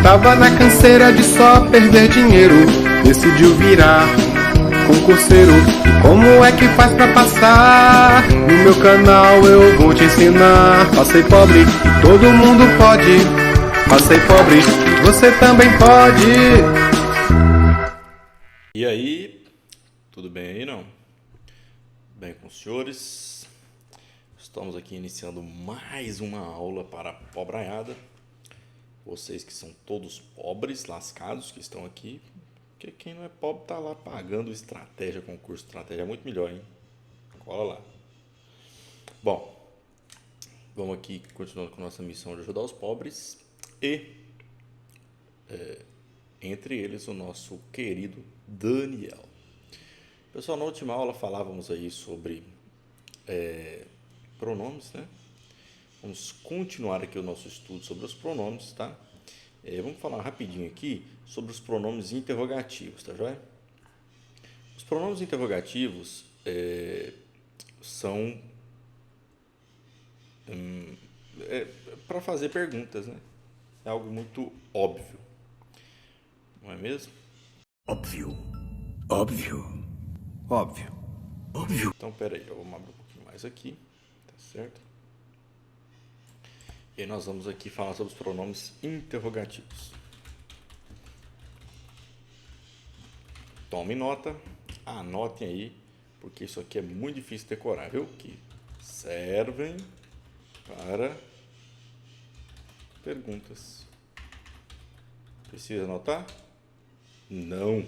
Tava na canseira de só perder dinheiro, decidiu virar concurseiro. E como é que faz pra passar? No meu canal eu vou te ensinar. Passei pobre e todo mundo pode. Passei pobre e você também pode. E aí, tudo bem aí não? Bem com os senhores? Estamos aqui iniciando mais uma aula para a pobraiada. Vocês que são todos pobres, lascados, que estão aqui. Porque quem não é pobre tá lá pagando estratégia, concurso de estratégia. É muito melhor, hein? Cola lá. Bom, vamos aqui continuando com nossa missão de ajudar os pobres. E, entre eles, o nosso querido Daniel. Pessoal, na última aula falávamos aí sobre pronomes, né? Vamos continuar aqui o nosso estudo sobre os pronomes, tá? Vamos falar rapidinho aqui sobre os pronomes interrogativos, tá joia? Os pronomes interrogativos são para fazer perguntas, né? É algo muito óbvio, não é mesmo? Óbvio. Óbvio. Óbvio. Óbvio. Então, pera aí, vamos abrir um pouquinho mais aqui, tá certo? E aí nós vamos aqui falar sobre os pronomes interrogativos. Tome nota, anotem aí, porque isso aqui é muito difícil de decorar, viu? Que servem para perguntas. Precisa anotar? Não.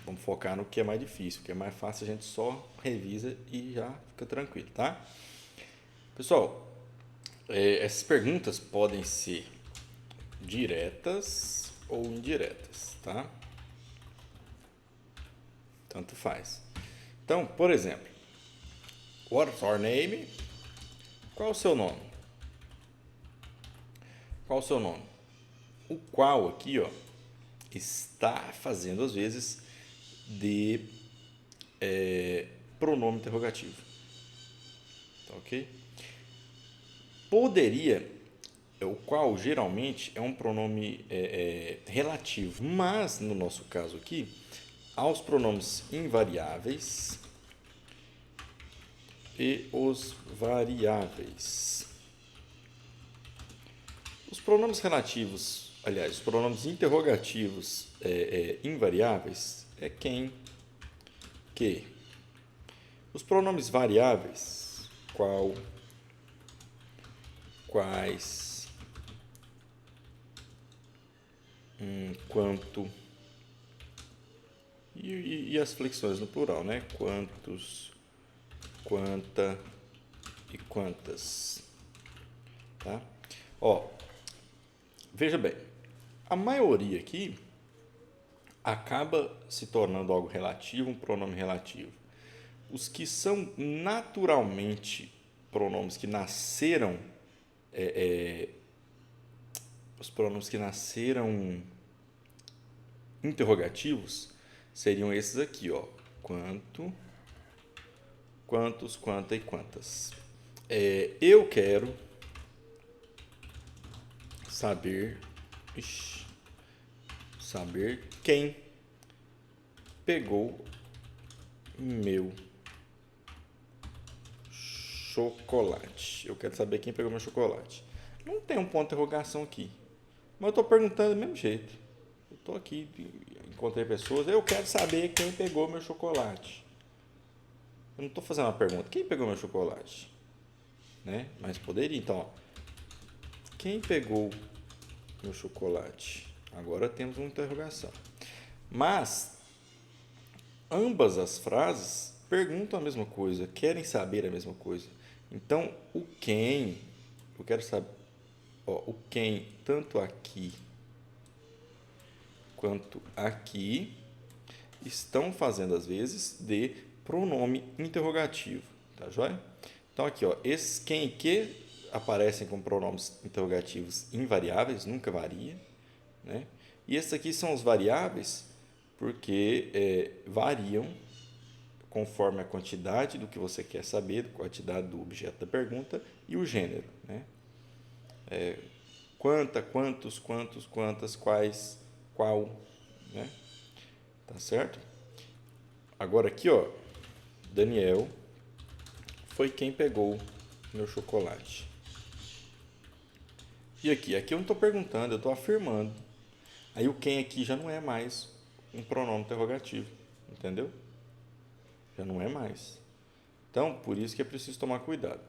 Vamos focar no que é mais difícil, o que é mais fácil a gente só revisa e já fica tranquilo, tá? Pessoal, essas perguntas podem ser diretas ou indiretas, tá? Tanto faz. Então, por exemplo, what's your name? Qual o seu nome? Qual o seu nome? O qual aqui, ó, está fazendo às vezes de pronome interrogativo. Tá ok? Poderia, o qual geralmente é um pronome relativo, mas no nosso caso aqui, aos pronomes invariáveis e os variáveis. Os pronomes relativos, aliás, os pronomes interrogativos invariáveis é quem, que. Os pronomes variáveis, qual, quais, quanto e as flexões no plural, né? Quantos, quanta e quantas, tá? Ó, veja bem, a maioria aqui acaba se tornando algo relativo, um pronome relativo. Os que são naturalmente pronomes que nasceram os pronomes que nasceram interrogativos seriam esses aqui, ó. Quanto, quantos, quanta e quantas. Eu quero saber quem pegou meu chocolate. Eu quero saber quem pegou meu chocolate. Não tem um ponto de interrogação aqui. Mas eu estou perguntando do mesmo jeito. Eu estou aqui, encontrei pessoas, eu quero saber quem pegou meu chocolate. Eu não estou fazendo uma pergunta, quem pegou meu chocolate? Né? Mas poderia, então, ó, quem pegou meu chocolate? Agora temos uma interrogação. Mas, ambas as frases perguntam a mesma coisa, querem saber a mesma coisa. Então, o quem, eu quero saber, ó, o quem, tanto aqui quanto aqui, estão fazendo às vezes de pronome interrogativo, tá joia? Então aqui, ó, esses quem e que aparecem como pronomes interrogativos invariáveis, nunca varia, né? E esses aqui são os variáveis porque variam conforme a quantidade do que você quer saber, a quantidade do objeto da pergunta e o gênero, né? quanta, quantos, quantas, quais, qual, né? Tá certo? Agora aqui, ó, Daniel foi quem pegou meu chocolate. E aqui eu não estou perguntando, eu estou afirmando. Aí o quem aqui já não é mais um pronome interrogativo, entendeu? Já não é mais. Então, por isso que é preciso tomar cuidado.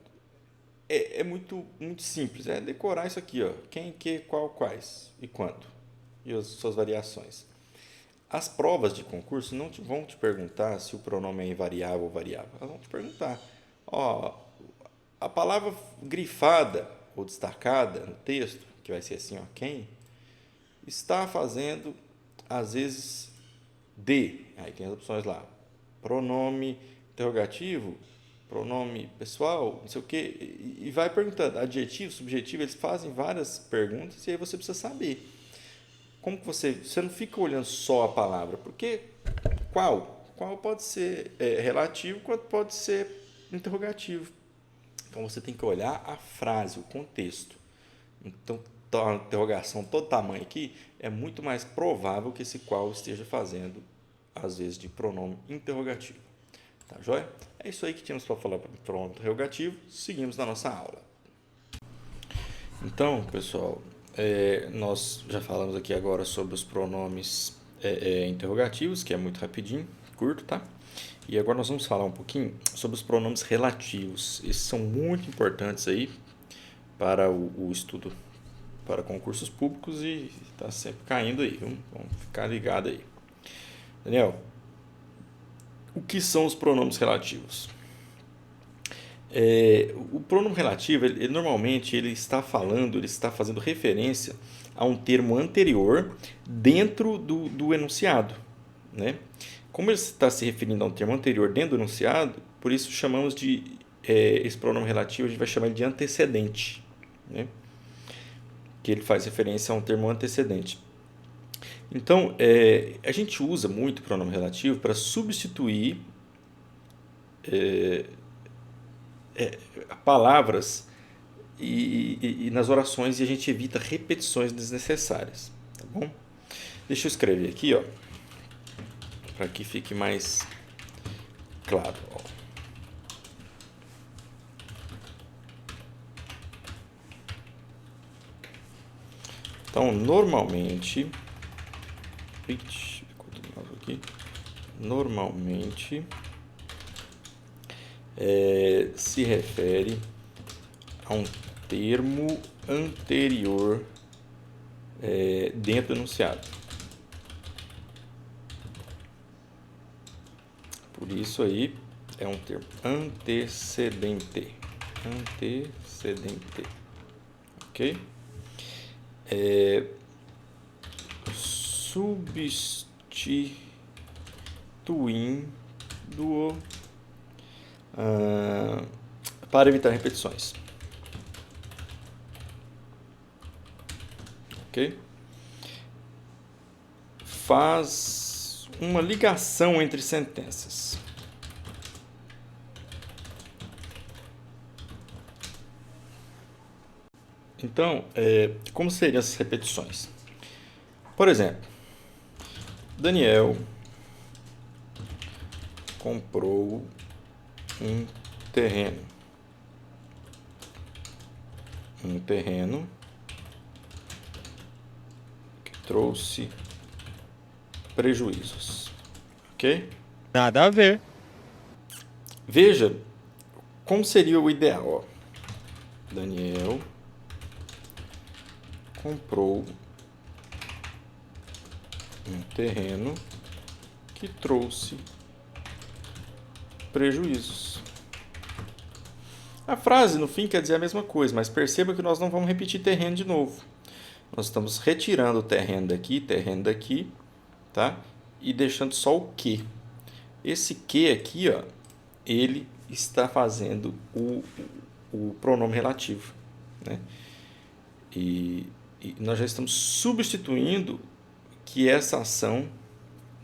É muito, muito simples, é decorar isso aqui, ó. Quem, que, qual, quais e quanto. E as suas variações. As provas de concurso não vão te perguntar se o pronome é invariável ou variável. Elas vão te perguntar, ó, a palavra grifada ou destacada no texto, que vai ser assim, ó, quem, está fazendo, às vezes, de. Aí tem as opções lá. Pronome interrogativo, pronome pessoal, não sei o quê. E vai perguntando. Adjetivo, subjetivo, eles fazem várias perguntas e aí você precisa saber. Como que você não fica olhando só a palavra, porque qual pode ser relativo, quanto pode ser interrogativo. Então você tem que olhar a frase, o contexto. Então, a interrogação todo tamanho aqui é muito mais provável que esse qual esteja fazendo, às vezes, de pronome interrogativo. Tá joia? É isso aí que tínhamos para falar para o pronome interrogativo. Seguimos na nossa aula. Então, pessoal, nós já falamos aqui agora sobre os pronomes interrogativos, que é muito rapidinho, curto, tá? E agora nós vamos falar um pouquinho sobre os pronomes relativos. Esses são muito importantes aí para o estudo para concursos públicos e está sempre caindo aí, viu? Vamos ficar ligado aí. Daniel, o que são os pronomes relativos? O pronome relativo, ele normalmente ele está fazendo referência a um termo anterior dentro do enunciado, né? Como ele está se referindo a um termo anterior dentro do enunciado, por isso chamamos de esse pronome relativo, a gente vai chamar de antecedente, né? Que ele faz referência a um termo antecedente. Então, a gente usa muito o pronome relativo para substituir palavras e nas orações, e a gente evita repetições desnecessárias, tá bom? Deixa eu escrever aqui, ó, para que fique mais claro, ó. Então, normalmente se refere a um termo anterior dentro do enunciado. Por isso aí é um termo antecedente. Ok? Substituindo para evitar repetições. Ok? Faz uma ligação entre sentenças. Então, como seriam essas repetições? Por exemplo, Daniel comprou um terreno. Que trouxe prejuízos. Ok? Nada a ver. Veja como seria o ideal. Ó. Daniel comprou um terreno que trouxe prejuízos. A frase, no fim, quer dizer a mesma coisa, mas perceba que nós não vamos repetir terreno de novo. Nós estamos retirando o terreno daqui, tá? E deixando só o que. Esse que aqui, ó, ele está fazendo o pronome relativo, né? E nós já estamos substituindo que essa ação,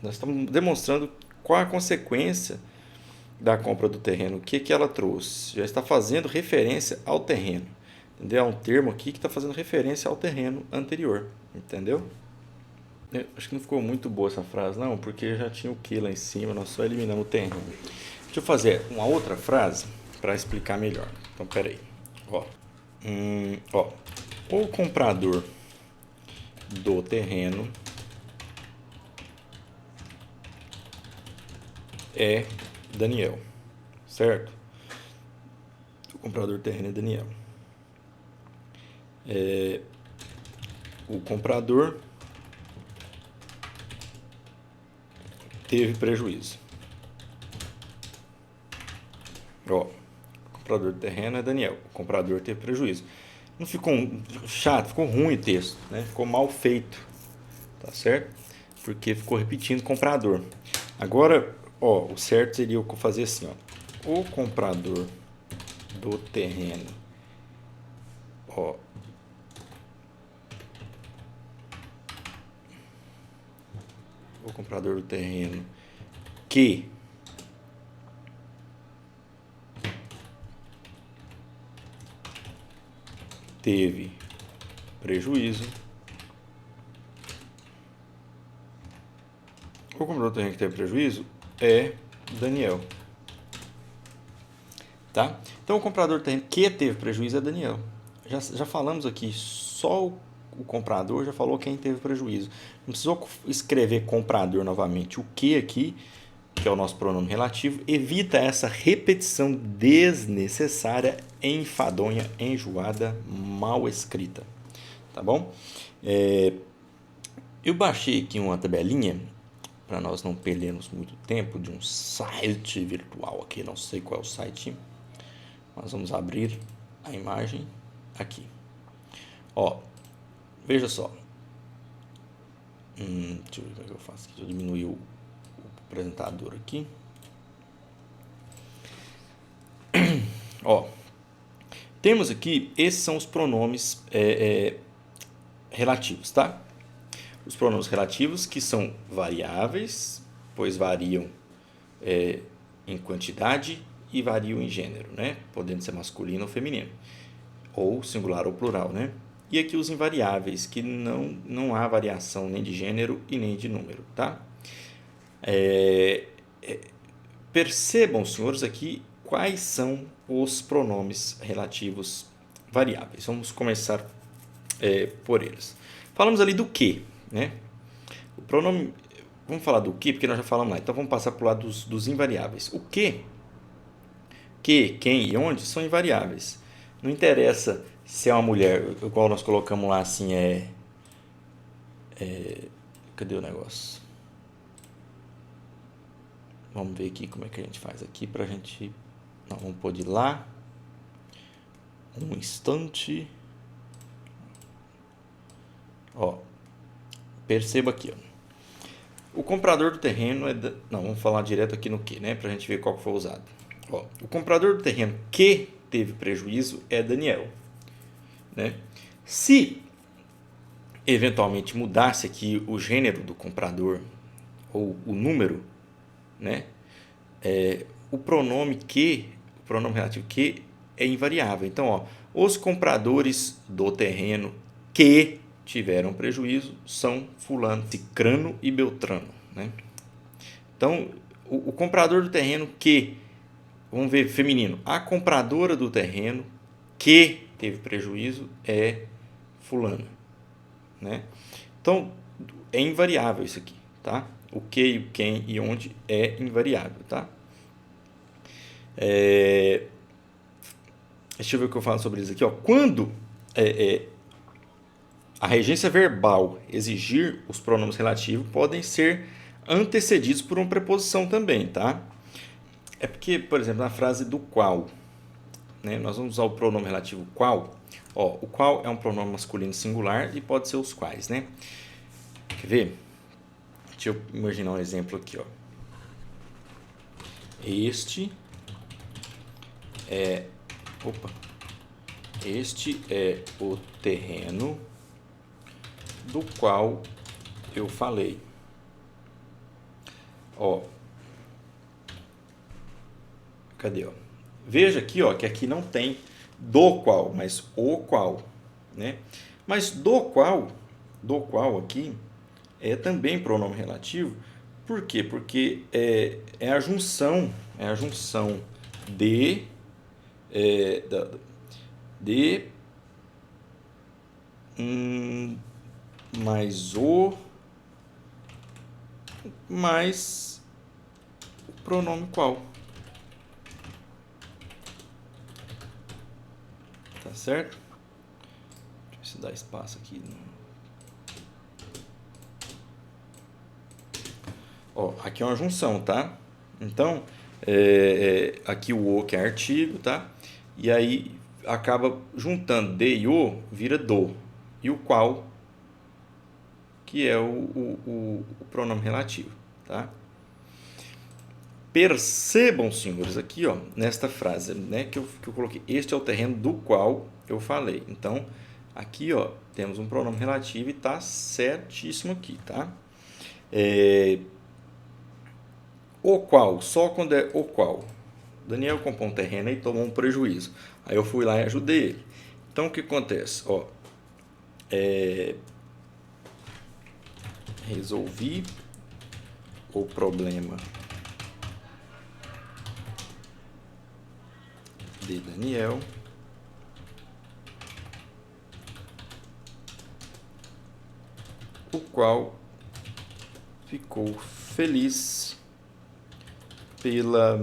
nós estamos demonstrando qual a consequência da compra do terreno, o que ela trouxe. Já está fazendo referência ao terreno. Entendeu? É um termo aqui que está fazendo referência ao terreno anterior. Entendeu? Eu acho que não ficou muito boa essa frase, não, porque já tinha o que lá em cima, nós só eliminamos o terreno. Deixa eu fazer uma outra frase para explicar melhor. Então, peraí. Ó, o comprador do terreno é Daniel, certo? O comprador do terreno é Daniel. O comprador teve prejuízo. Ó, o comprador do terreno é Daniel. O comprador teve prejuízo. Não ficou chato, ficou ruim o texto, né? Ficou mal feito, tá certo? Porque ficou repetindo comprador. Agora, ó, o certo seria eu fazer assim, ó. O comprador do terreno, ó, o comprador do terreno que teve prejuízo. O comprador do terreno que teve prejuízo é Daniel. Tá? Então, o comprador do terreno que teve prejuízo é Daniel. Já falamos aqui, só o comprador já falou quem teve prejuízo. Não precisou escrever comprador novamente. O que aqui, que é o nosso pronome relativo, evita essa repetição desnecessária, enfadonha, enjoada, mal escrita. Tá bom? Eu baixei aqui uma tabelinha, para nós não perdermos muito tempo, de um site virtual aqui, não sei qual é o site. Nós vamos abrir a imagem aqui. Ó, veja só. Deixa eu ver o que eu faço aqui. Deixa eu diminuir o apresentador aqui. Ó, temos aqui, esses são os pronomes relativos, tá? Os pronomes relativos que são variáveis, pois variam em quantidade e variam em gênero, né? Podendo ser masculino ou feminino, ou singular ou plural, né? E aqui os invariáveis, que não há variação nem de gênero e nem de número, tá? Percebam, senhores, aqui quais são os pronomes relativos variáveis. Vamos começar por eles. Falamos ali do que, né? O pronome, vamos falar do que, porque nós já falamos lá. Então vamos passar para o lado dos invariáveis. O que, quem e onde são invariáveis. Não interessa se é uma mulher, igual nós colocamos lá assim, cadê o negócio? Vamos ver aqui como é que a gente faz aqui pra gente. Não, vamos pôr de lá. Um instante. Ó, perceba aqui, ó. O comprador do terreno não, vamos falar direto aqui no que, né, pra gente ver qual que foi usado. Ó, o comprador do terreno que teve prejuízo é Daniel, né? Se eventualmente mudasse aqui o gênero do comprador ou o número, né, o pronome relativo que é invariável. Então, ó, os compradores do terreno que tiveram prejuízo são fulano, cicrano e beltrano, né? Então, o comprador do terreno que, vamos ver feminino, a compradora do terreno que teve prejuízo é fulana, né? Então, é invariável isso aqui, tá? O que, o quem e onde é invariável, tá? Deixa eu ver o que eu falo sobre isso aqui, ó. Quando a regência verbal exigir os pronomes relativos, podem ser antecedidos por uma preposição também, tá? É porque, por exemplo, na frase do qual, né, nós vamos usar o pronome relativo qual. Ó, o qual é um pronome masculino singular e pode ser os quais, né? Quer ver? Deixa eu imaginar um exemplo aqui, ó. Este é o terreno do qual eu falei. Ó, cadê, ó? Veja aqui, ó, que aqui não tem do qual, mas o qual, né? Mas do qual aqui é também pronome relativo. Por quê? Porque é a junção de mais o mais o pronome qual. Tá certo? Deixa eu ver se dá espaço aqui. Ó, aqui é uma junção, tá? Então, aqui o que é artigo, tá? E aí acaba juntando de e o, vira do. E o qual, que é o pronome relativo, tá? Percebam, senhores, aqui, ó, nesta frase, né, que eu coloquei, este é o terreno do qual eu falei. Então, aqui, ó, temos um pronome relativo e tá certíssimo aqui, tá? O qual, só quando é o qual. Daniel comprou um terreno e tomou um prejuízo. Aí eu fui lá e ajudei ele. Então, o que acontece? Ó, resolvi o problema de Daniel o qual ficou feliz pela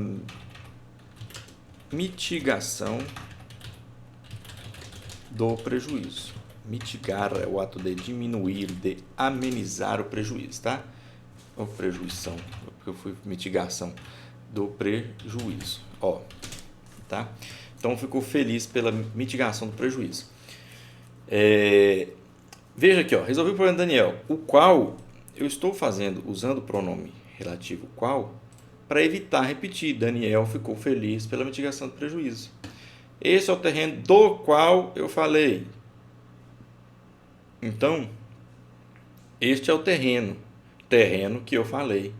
mitigação do prejuízo. Mitigar é o ato de diminuir, de amenizar o prejuízo, tá? Ou prejuição, porque eu fui mitigação do prejuízo, ó, tá? Então ficou feliz pela mitigação do prejuízo. Veja aqui, ó, resolvi o problema do Daniel, o qual eu estou fazendo usando o pronome relativo qual para evitar repetir. Daniel ficou feliz pela mitigação do prejuízo. Esse é o terreno do qual eu falei. Então, este é o terreno que eu falei.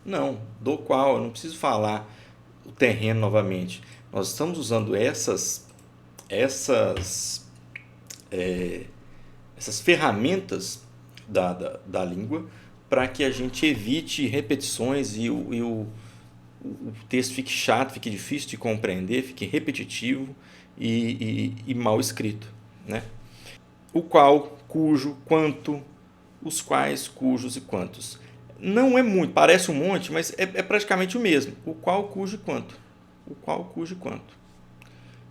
Não, do qual, eu não preciso falar o terreno novamente. Nós estamos usando essas ferramentas da língua para que a gente evite repetições e o texto fique chato, fique difícil de compreender, fique repetitivo e mal escrito, né? O qual, cujo, quanto, os quais, cujos e quantos. Não é muito, parece um monte, mas é praticamente o mesmo. O qual, cujo e quanto. O qual, cujo e quanto.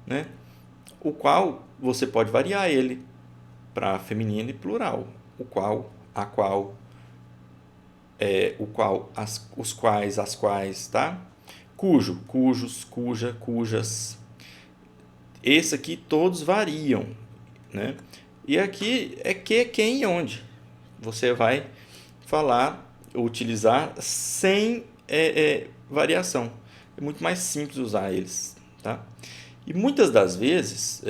Né? O qual, você pode variar ele para feminino e plural. O qual, a qual, o qual, os quais, as quais, tá? Cujo, cujos, cuja, cujas. Esse aqui todos variam, né? E aqui é que, quem e onde. Você vai falar, utilizar sem variação. É muito mais simples usar eles, tá? E muitas das vezes,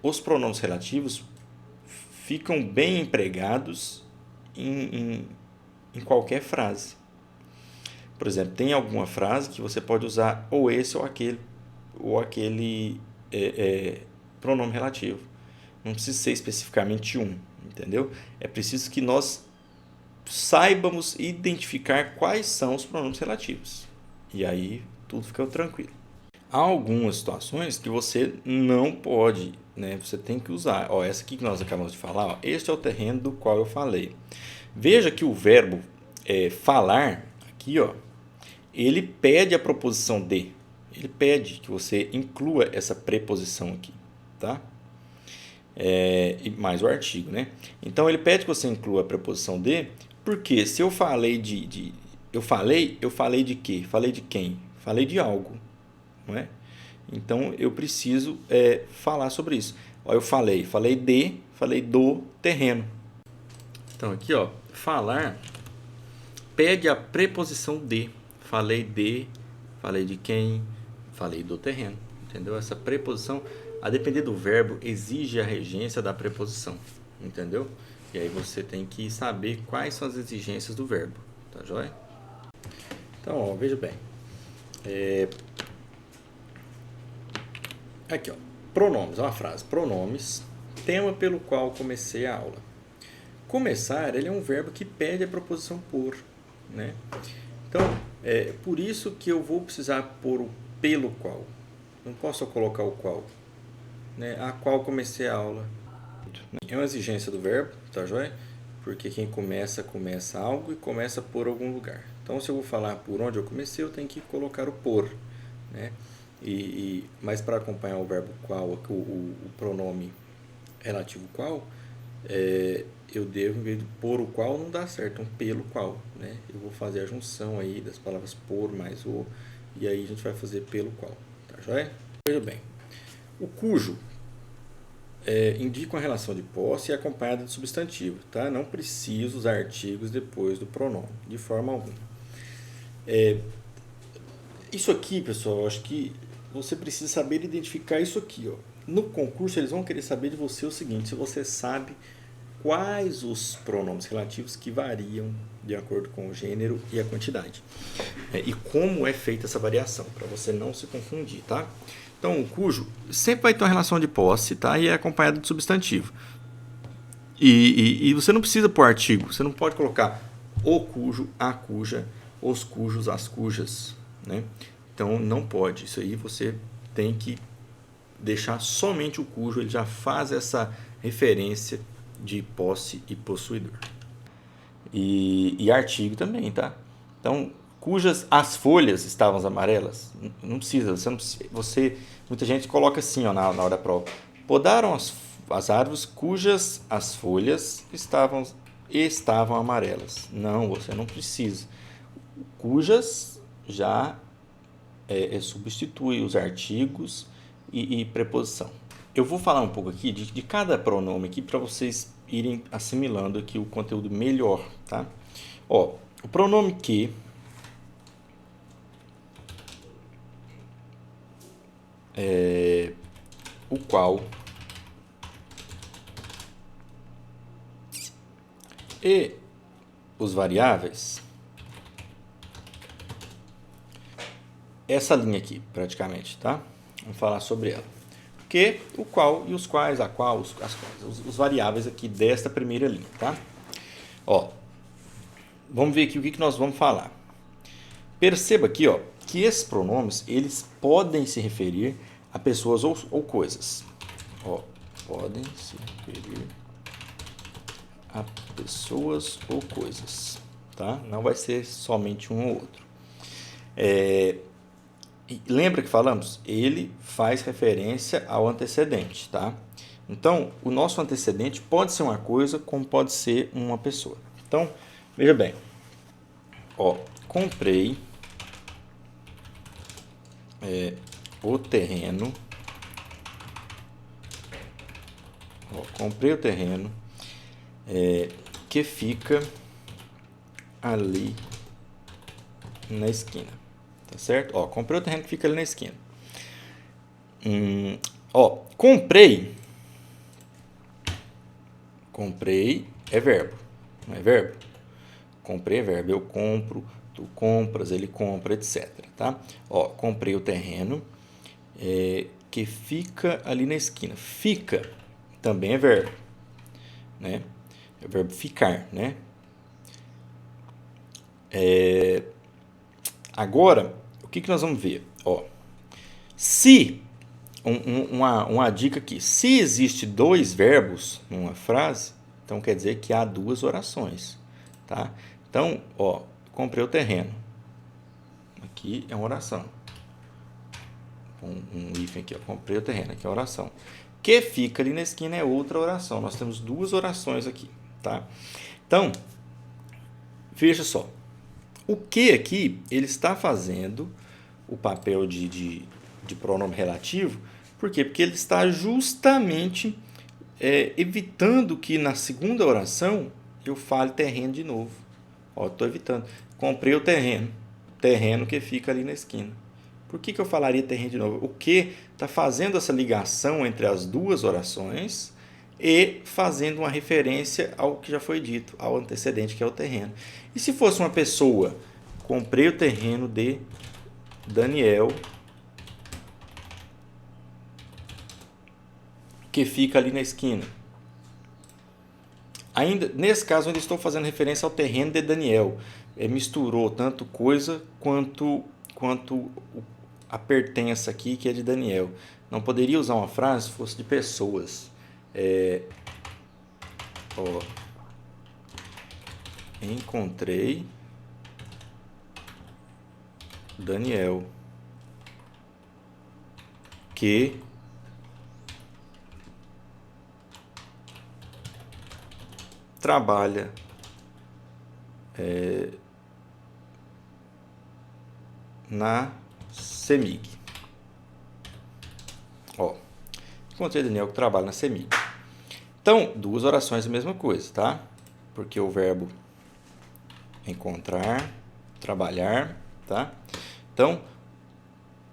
os pronomes relativos ficam bem empregados em qualquer frase. Por exemplo, tem alguma frase que você pode usar ou esse ou aquele pronome relativo. Não precisa ser especificamente um, entendeu? É preciso que nós saibamos identificar quais são os pronomes relativos. E aí tudo fica tranquilo. Há algumas situações que você não pode, né? Você tem que usar. Ó, essa aqui que nós acabamos de falar, ó, este é o terreno do qual eu falei. Veja que o verbo falar, aqui, ó, ele pede a proposição de. Ele pede que você inclua essa preposição aqui, tá? E mais o artigo, né? Então ele pede que você inclua a preposição de, porque se eu falei eu falei de quê? Falei de quem? Falei de algo, não é? Então eu preciso falar sobre isso. Ó, eu falei do terreno. Então aqui, ó, falar pede a preposição de. Falei de quem? Falei do terreno, entendeu? Essa preposição, a depender do verbo, exige a regência da preposição, entendeu? E aí você tem que saber quais são as exigências do verbo, tá joia? Então, ó, veja bem. Aqui, ó. Pronomes, é uma frase. Pronomes, tema pelo qual comecei a aula. Começar, ele é um verbo que pede a preposição por, né? Então, é por isso que eu vou precisar pôr o pelo qual. Não posso só colocar o qual, né? A qual comecei a aula. É uma exigência do verbo, tá joia? Porque quem começa algo e começa por algum lugar. Então, se eu vou falar por onde eu comecei, eu tenho que colocar o por, né? Mas para acompanhar o verbo qual, o pronome relativo qual, eu devo, em vez de por o qual, não dá certo, um pelo qual, né? Eu vou fazer a junção aí das palavras por mais o, e aí a gente vai fazer pelo qual, tá joia? Veja bem, o cujo indica uma relação de posse e acompanhada de substantivo, tá? Não preciso usar artigos depois do pronome, de forma alguma. Isso aqui, pessoal, eu acho que você precisa saber identificar isso aqui, ó. No concurso, eles vão querer saber de você o seguinte: se você sabe quais os pronomes relativos que variam de acordo com o gênero e a quantidade. E como é feita essa variação, para você não se confundir, tá? Então, o cujo sempre vai ter uma relação de posse, tá? E é acompanhado de substantivo. E você não precisa pôr artigo, você não pode colocar o cujo, a cuja, os cujos, as cujas, né? Então, não pode. Isso aí você tem que deixar somente o cujo, ele já faz essa referência de posse e possuidor. E artigo também, tá? Então, cujas as folhas estavam amarelas, não precisa, muita gente coloca assim, ó, na hora da prova. Podaram as árvores cujas as folhas estavam amarelas. Não, você não precisa. Cujas já substitui os artigos e preposição. Eu vou falar um pouco aqui de cada pronome aqui para vocês irem assimilando aqui o conteúdo melhor, tá? Ó, o pronome que o qual e os variáveis, essa linha aqui praticamente, tá? Vamos falar sobre ela. Que, o qual e os quais, a qual, as quais, os variáveis aqui desta primeira linha, tá? Ó, vamos ver aqui o que nós vamos falar. Perceba aqui, ó, que esses pronomes, eles podem se referir a pessoas ou coisas. Ó, podem se referir a pessoas ou coisas, tá? Não vai ser somente um ou outro. Lembra que falamos? Ele faz referência ao antecedente, tá? Então, o nosso antecedente pode ser uma coisa, como pode ser uma pessoa. Então, veja bem. Ó, comprei o terreno. Ó, comprei o terreno que fica ali na esquina. Tá certo? Ó, comprei o terreno que fica ali na esquina. Ó, comprei. Comprei é verbo. Não é verbo? Comprei é verbo. Eu compro, tu compras, ele compra, etc. Tá? Ó, comprei o terreno que fica ali na esquina. Fica também é verbo. Né? É o verbo ficar, né? Agora, o que nós vamos ver? Ó, se, uma dica aqui, se existe dois verbos numa frase, então quer dizer que há duas orações, tá? Então, ó, comprei o terreno. Aqui é uma oração. Um hífen aqui, ó, comprei o terreno, aqui é a oração. Que fica ali na esquina é outra oração. Nós temos duas orações aqui, tá? Então, veja só. O que aqui, ele está fazendo o papel de pronome relativo, por quê? Porque ele está justamente evitando que na segunda oração eu fale terreno de novo. Ó, estou evitando. Comprei o terreno que fica ali na esquina. Por que eu falaria terreno de novo? O que está fazendo essa ligação entre as duas orações e fazendo uma referência ao que já foi dito, ao antecedente, que é o terreno. E se fosse uma pessoa, comprei o terreno de Daniel que fica ali na esquina. Ainda, nesse caso, eu ainda estou fazendo referência ao terreno de Daniel. Misturou tanto coisa quanto a pertença aqui, que é de Daniel. Não poderia usar uma frase se fosse de pessoas. Encontrei Daniel, que trabalha na CEMIG. Encontrei Daniel que trabalha na CEMIG. Então, duas orações é a mesma coisa, tá? Porque o verbo encontrar, trabalhar, tá? Então,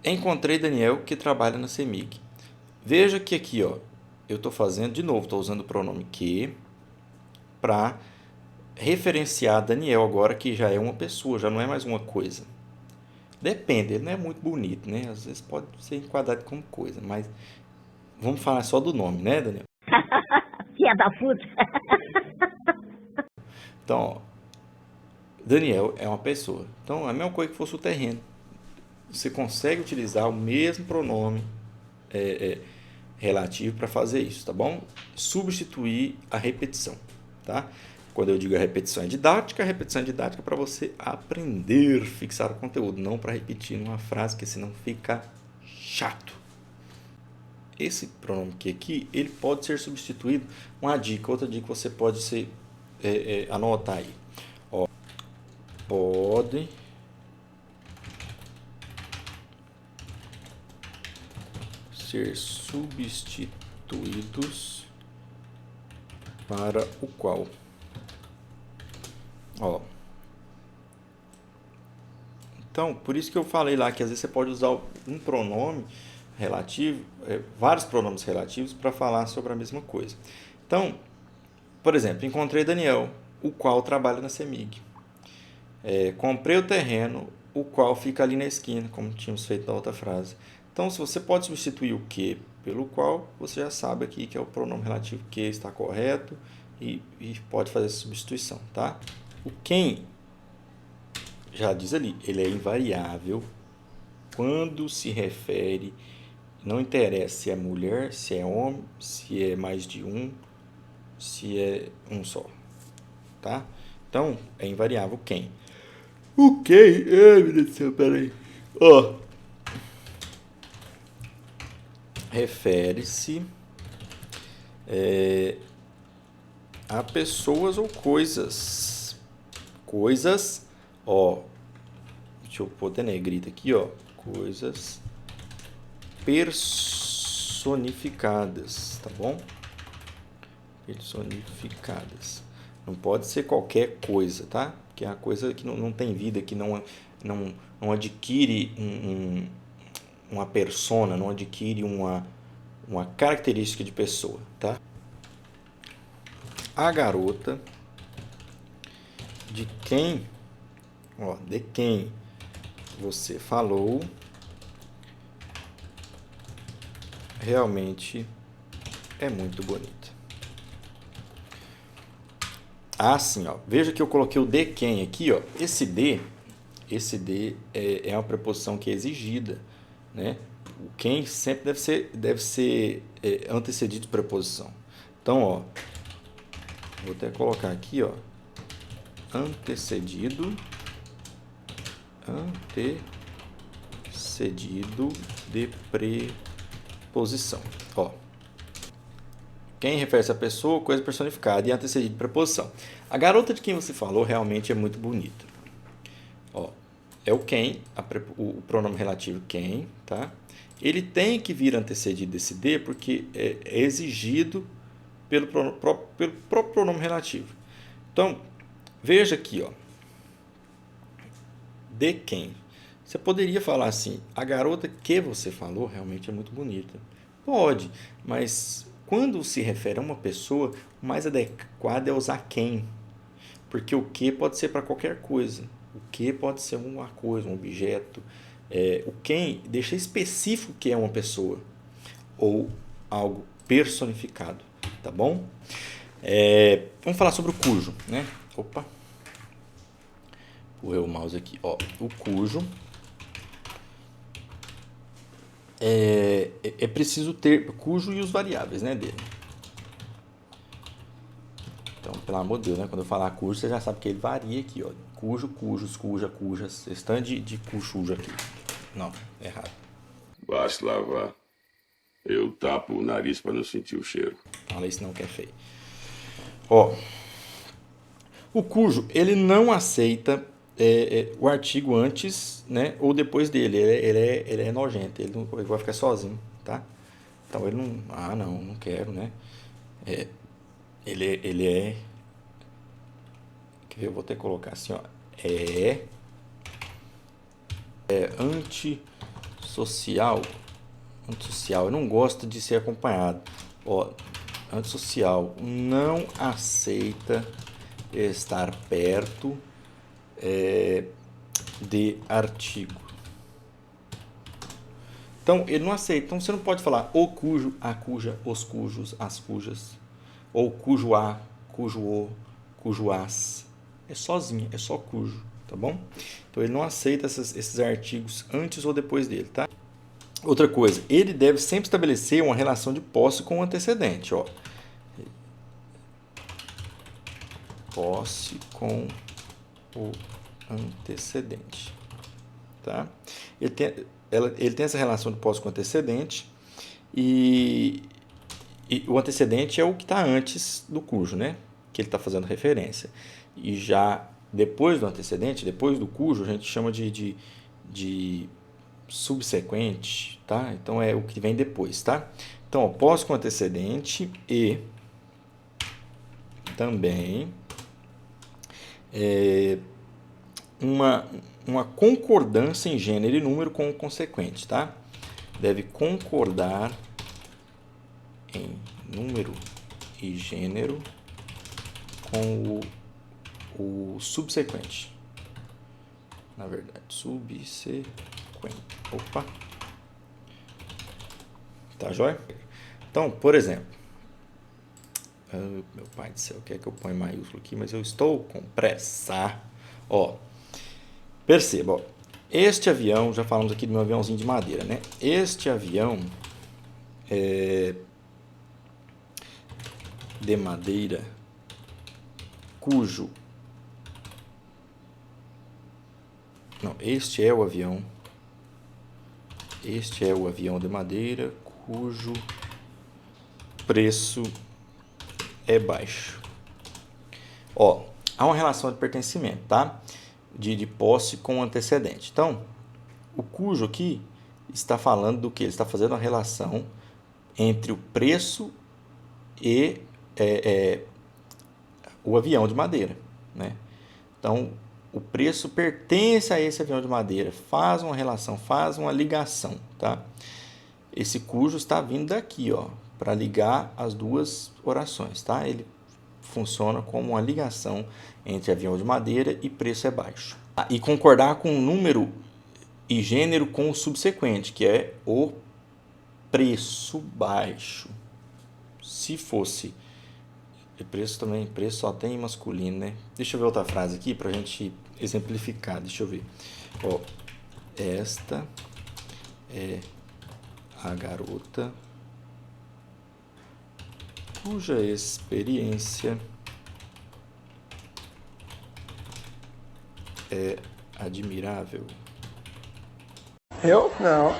encontrei Daniel que trabalha na CEMIG. Veja que aqui, eu estou fazendo, de novo, estou usando o pronome que para referenciar Daniel agora, que já é uma pessoa, já não é mais uma coisa. Depende, ele não é muito bonito, né? Às vezes pode ser enquadrado como coisa, mas vamos falar só do nome, né, Daniel? Filha da puta. Então, Daniel é uma pessoa. Então, é a mesma coisa que fosse o terreno. Você consegue utilizar o mesmo pronome relativo para fazer isso, tá bom? Substituir a repetição, tá? Quando eu digo a repetição é didática para você aprender, fixar o conteúdo, não para repetir numa frase, que senão fica chato. Esse pronome que aqui, ele pode ser substituído. Uma dica, outra dica que você pode anotar aí. Pode ser substituídos para o qual. Então, por isso que eu falei lá que às vezes você pode usar um pronome relativo, vários pronomes relativos para falar sobre a mesma coisa. Então, por exemplo, encontrei Daniel, o qual trabalha na CEMIG. Comprei o terreno, o qual fica ali na esquina, como tínhamos feito na outra frase. Então, se você pode substituir o que pelo qual, você já sabe aqui que é o pronome relativo que está correto e pode fazer essa substituição, tá? O quem, já diz ali, ele é invariável quando se refere, não interessa se é mulher, se é homem, se é mais de um, se é um só, tá? Então, é invariável quem. O quem? Ai, meu Deus do céu, peraí. Refere-se a pessoas ou coisas. Coisas, deixa eu pôr até negrito aqui, coisas personificadas, tá bom? Personificadas. Não pode ser qualquer coisa, tá? Porque é uma coisa que não tem vida, que não adquire uma persona, não adquire uma característica de pessoa, tá? A garota de quem você falou realmente é muito bonita. Assim, veja que eu coloquei o de quem aqui, esse de é uma preposição que é exigida, né? O quem sempre deve ser antecedido de preposição. Então, vou até colocar aqui, antecedido de preposição. Quem refere-se a pessoa, coisa personificada e antecedido de preposição. A garota de quem você falou realmente é muito bonita. É o quem, o pronome relativo quem, tá? Ele tem que vir antecedido desse de porque é exigido pelo próprio pronome relativo. Então, veja aqui, de quem. Você poderia falar assim, a garota que você falou realmente é muito bonita. Pode, mas quando se refere a uma pessoa, o mais adequado é usar quem. Porque o que pode ser para qualquer coisa. O que pode ser uma coisa, um objeto. O quem deixa específico que é uma pessoa ou algo personificado, tá bom? Vamos falar sobre o cujo, né? Opa, pulei o mouse aqui, ó. O cujo é preciso ter cujo e os variáveis, né, dele. Então, pelo amor de Deus, né? Quando eu falar cujo, você já sabe que ele varia aqui, ó. Cujo, cujos, cuja, cujas. Esse de cujo aqui. Não, errado. Basta lavar. Eu tapo o nariz para não sentir o cheiro. Fala isso não que é feio. Ó, o cujo, ele não aceita o artigo antes, né, ou depois dele. Ele é nojento, ele vai ficar sozinho, tá? Então ele não... Ah, não quero, né? Ele é... Quer ver? Eu vou ter que colocar assim, ó. É antissocial. Antissocial, eu não gosto de ser acompanhado. Ó, antissocial, não aceita estar perto de artigo. Então, ele não aceita. Então, você não pode falar o cujo, a cuja, os cujos, as cujas. Ou cujo a, cujo o, cujo as. É sozinho, é só cujo, tá bom? Então, ele não aceita esses artigos antes ou depois dele, tá? Outra coisa, ele deve sempre estabelecer uma relação de posse com o antecedente, ó. Posse com o antecedente, tá? Ele tem essa relação de posse com o antecedente e o antecedente é o que está antes do cujo, né? Que ele está fazendo referência. E já depois do antecedente, depois do cujo, a gente chama de subsequente, tá? Então é o que vem depois, tá? Então, ó, posse com antecedente e também uma concordância em gênero e número com o consequente, tá? Deve concordar em número e gênero com o subsequente. Na verdade, subsequente. Opa. Tá jóia? Então, por exemplo. Meu pai do céu, quer que eu ponha maiúsculo aqui, mas eu estou com pressa. Ó. Perceba, ó. Este avião, já falamos aqui do meu aviãozinho de madeira, né? Este avião de madeira cujo... Não, este é o avião. Este é o avião de madeira cujo preço é baixo. Ó, há uma relação de pertencimento, tá? De posse com antecedente. Então, o cujo aqui está falando do que? Ele está fazendo uma relação entre o preço e o avião de madeira, né? Então, o preço pertence a esse avião de madeira, faz uma relação, faz uma ligação, tá? Esse cujo está vindo daqui, ó, para ligar as duas orações, tá? Ele funciona como uma ligação entre avião de madeira e preço é baixo. E concordar com o número e gênero com o subsequente, que é o preço baixo. Se fosse preço também, preço só tem masculino, né? Deixa eu ver outra frase aqui para a gente exemplificar. Deixa eu ver. Ó, esta é a garota cuja experiência é admirável. Eu? Não.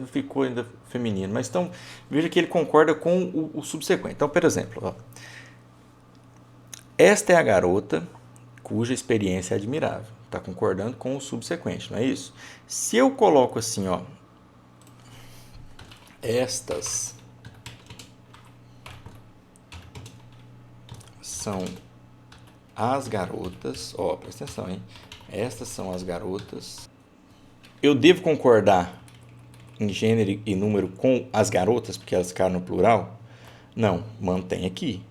Ficou ainda feminino, mas então veja que ele concorda com o subsequente. Então, por exemplo, ó, esta é a garota cuja experiência é admirável. Está concordando com o subsequente, não é isso? Se eu coloco assim, ó, estas são as garotas, ó, presta atenção, hein? Estas são as garotas. Eu devo concordar em gênero e número com as garotas, porque elas ficaram no plural? Não, mantém aqui.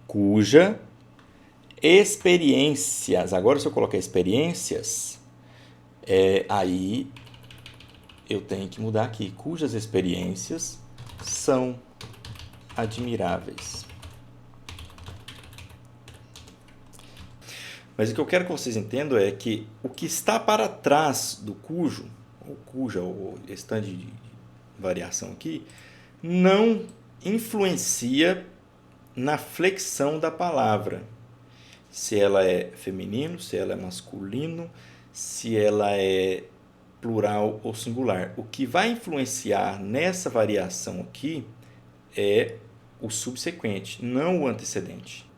Cuja experiências. Agora, se eu colocar experiências, aí eu tenho que mudar aqui, cujas experiências são admiráveis. Mas o que eu quero que vocês entendam é que o que está para trás do cujo, ou cuja, ou restante de variação aqui, não influencia na flexão da palavra. Se ela é feminino, se ela é masculino, se ela é plural ou singular. O que vai influenciar nessa variação aqui é o subsequente, não o antecedente.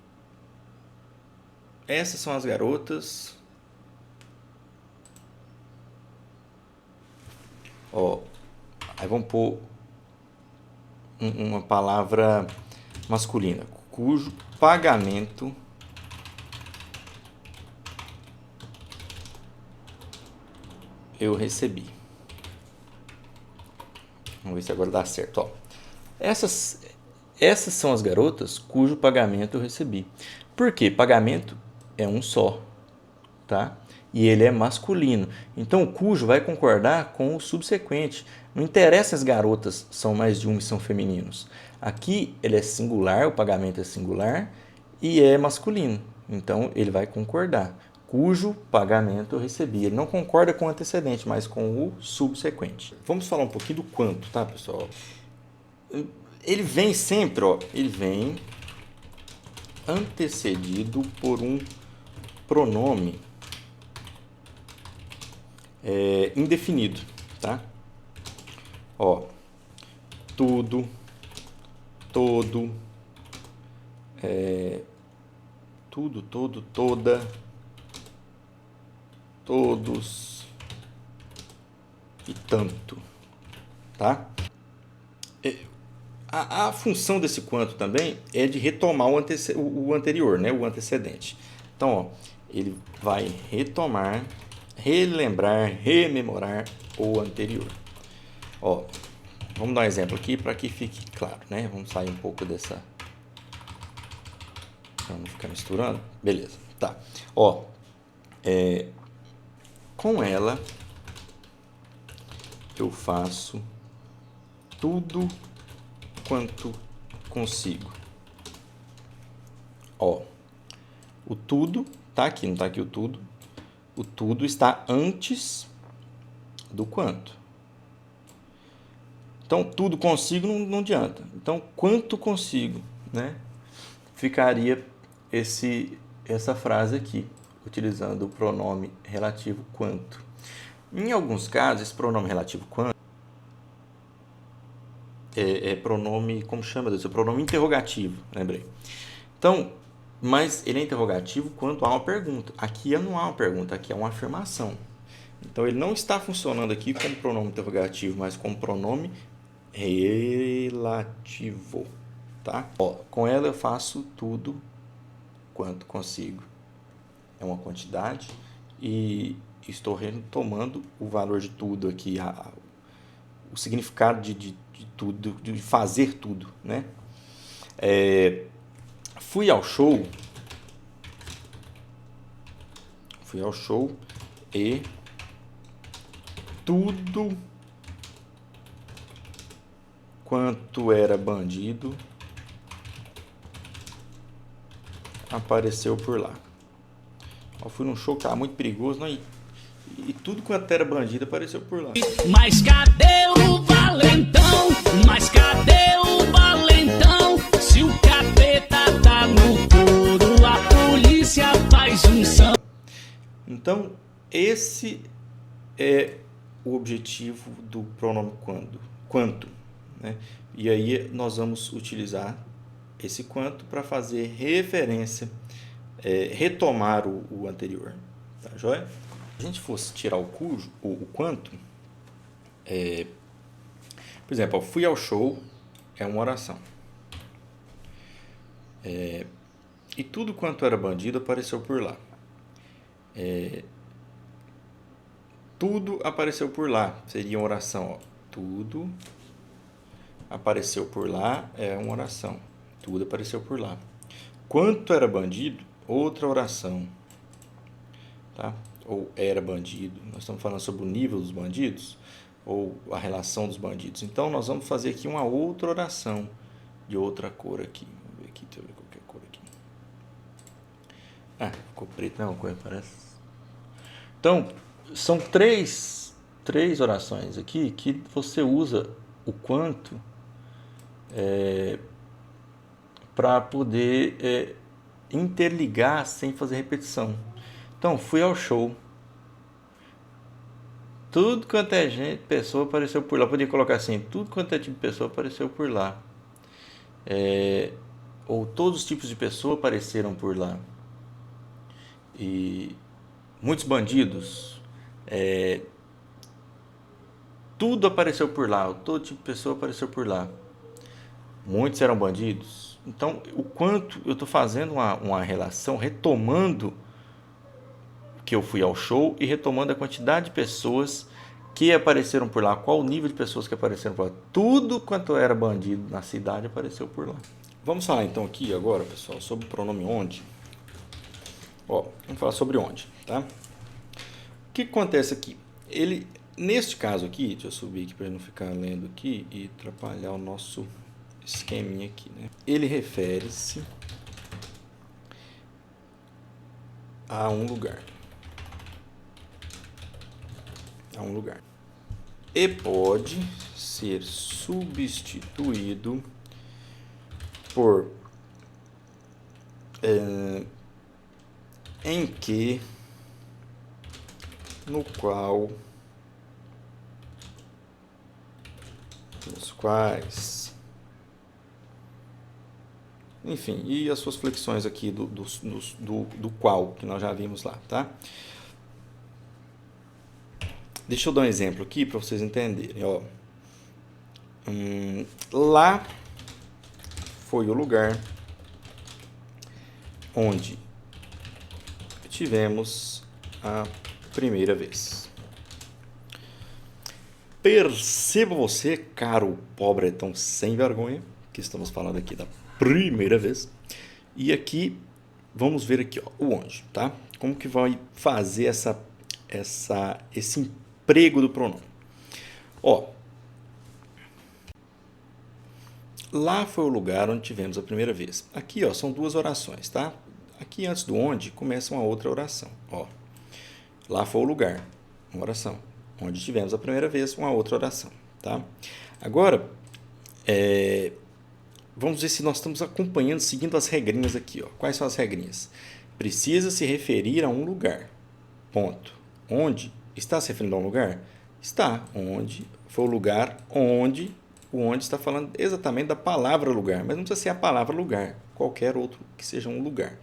Essas são as garotas. Aí vamos pôr uma palavra masculina, cujo pagamento eu recebi. Vamos ver se agora dá certo. Essas são as garotas cujo pagamento eu recebi. Por quê? Pagamento é um só, tá? E ele é masculino. Então, o cujo vai concordar com o subsequente. Não interessa se as garotas são mais de uma e são femininos. Aqui, ele é singular, o pagamento é singular e é masculino. Então, ele vai concordar. Cujo pagamento eu recebi. Ele não concorda com o antecedente, mas com o subsequente. Vamos falar um pouquinho do quanto, tá, pessoal? Ele vem sempre, ele vem antecedido por um pronome indefinido, tá? Tudo, todo, tudo, todo, toda, todos e tanto, tá? A função desse quanto também é de retomar o anterior, né? O antecedente. Então, ele vai retomar, relembrar, rememorar o anterior. Vamos dar um exemplo aqui para que fique claro, né? Vamos sair um pouco dessa... para não ficar misturando. Beleza, tá. Com ela, eu faço tudo quanto consigo. O tudo tá aqui, não tá aqui o tudo. O tudo está antes do quanto. Então, tudo consigo não adianta. Então, quanto consigo, né? Ficaria essa frase aqui, utilizando o pronome relativo quanto. Em alguns casos, esse pronome relativo quanto é pronome, como chama isso? É pronome interrogativo, lembrei. Então, mas ele é interrogativo quando há uma pergunta. Aqui não há uma pergunta, aqui é uma afirmação. Então, ele não está funcionando aqui como pronome interrogativo, mas como pronome relativo, tá? Com ela eu faço tudo quanto consigo. É uma quantidade e estou retomando o valor de tudo aqui, o significado de tudo, de fazer tudo, né? Fui ao show e tudo quanto era bandido apareceu por lá. Eu fui num show que estava muito perigoso, não? E tudo quanto era bandido apareceu por lá. Mas cadê o valentão? Mas cadê o valentão? Se o capeta tá no couro, a polícia faz são. Então, esse é o objetivo do pronome quanto, né? E aí nós vamos utilizar esse quanto para fazer referência, retomar o anterior, tá joia? Se a gente fosse tirar o cujo, o quanto, por exemplo, fui ao show é uma oração. E tudo quanto era bandido apareceu por lá. Tudo apareceu por lá, seria uma oração. Tudo apareceu por lá é uma oração. Tudo apareceu por lá. Quanto era bandido, outra oração. Tá? Ou era bandido. Nós estamos falando sobre o nível dos bandidos. ou a relação dos bandidos. Então, nós vamos fazer aqui uma outra oração de outra cor aqui. Vamos ver aqui, deixa eu ver qualquer cor aqui. Ah, ficou preto, não, cor parece. Então, são três orações aqui que você usa o quanto para poder interligar sem fazer repetição. Então, fui ao show. Tudo quanto é gente, pessoa apareceu por lá. Eu podia colocar assim, tudo quanto é tipo de pessoa apareceu por lá. Ou todos os tipos de pessoa apareceram por lá. E muitos bandidos. Tudo apareceu por lá. Todo tipo de pessoa apareceu por lá. Muitos eram bandidos. Então, o quanto eu estou fazendo uma relação, retomando que eu fui ao show e retomando a quantidade de pessoas que apareceram por lá, qual o nível de pessoas que apareceram por lá. Tudo quanto era bandido na cidade apareceu por lá. Vamos falar então aqui agora, pessoal, sobre o pronome onde. Vamos falar sobre onde, tá? O que acontece aqui? Neste caso aqui, deixa eu subir aqui para não ficar lendo aqui e atrapalhar o nosso esqueminha aqui, né? Ele refere-se a um lugar. E pode ser substituído por em que, no qual, nos quais, enfim, e as suas flexões aqui do qual, que nós já vimos lá, tá? Deixa eu dar um exemplo aqui para vocês entenderem. Lá foi o lugar onde tivemos a primeira vez. Perceba você, caro pobretão sem vergonha, que estamos falando aqui da primeira vez. E aqui, vamos ver aqui, o onde, tá? Como que vai fazer esse emprego do pronome. Lá foi o lugar onde tivemos a primeira vez. Aqui, são duas orações, tá? Aqui, antes do onde, começa uma outra oração. Lá foi o lugar, uma oração. Onde tivemos a primeira vez, uma outra oração, tá? Agora, vamos ver se nós estamos acompanhando, seguindo as regrinhas aqui, Quais são as regrinhas? Precisa se referir a um lugar. Ponto. Onde? Está se referindo a um lugar? Está. Onde foi o lugar onde... O onde está falando exatamente da palavra lugar, mas não precisa ser a palavra lugar, qualquer outro que seja um lugar.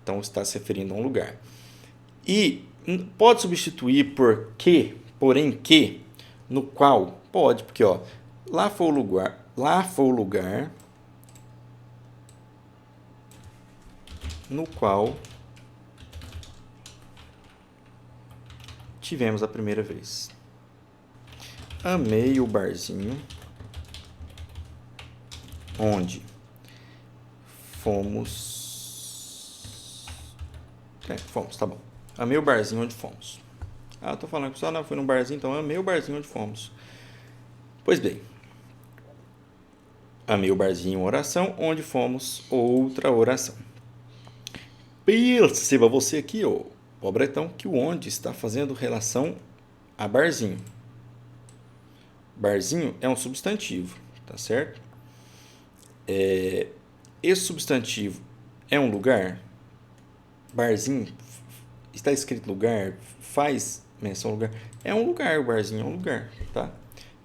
Então, está se referindo a um lugar. E pode substituir por que, porém que, no qual? Pode, porque lá foi o lugar no qual tivemos a primeira vez. Amei o barzinho onde fomos. Fomos, tá bom. Amei o barzinho onde fomos. Eu tô falando que só não fui num barzinho, então amei o barzinho onde fomos. Pois bem. Amei o barzinho, oração, onde fomos, outra oração. Perceba você aqui, pobretão, que o onde está fazendo relação a barzinho. Barzinho é um substantivo, tá certo? Esse substantivo é um lugar? Barzinho, está escrito lugar, faz menção ao lugar. É um lugar, o barzinho é um lugar, tá?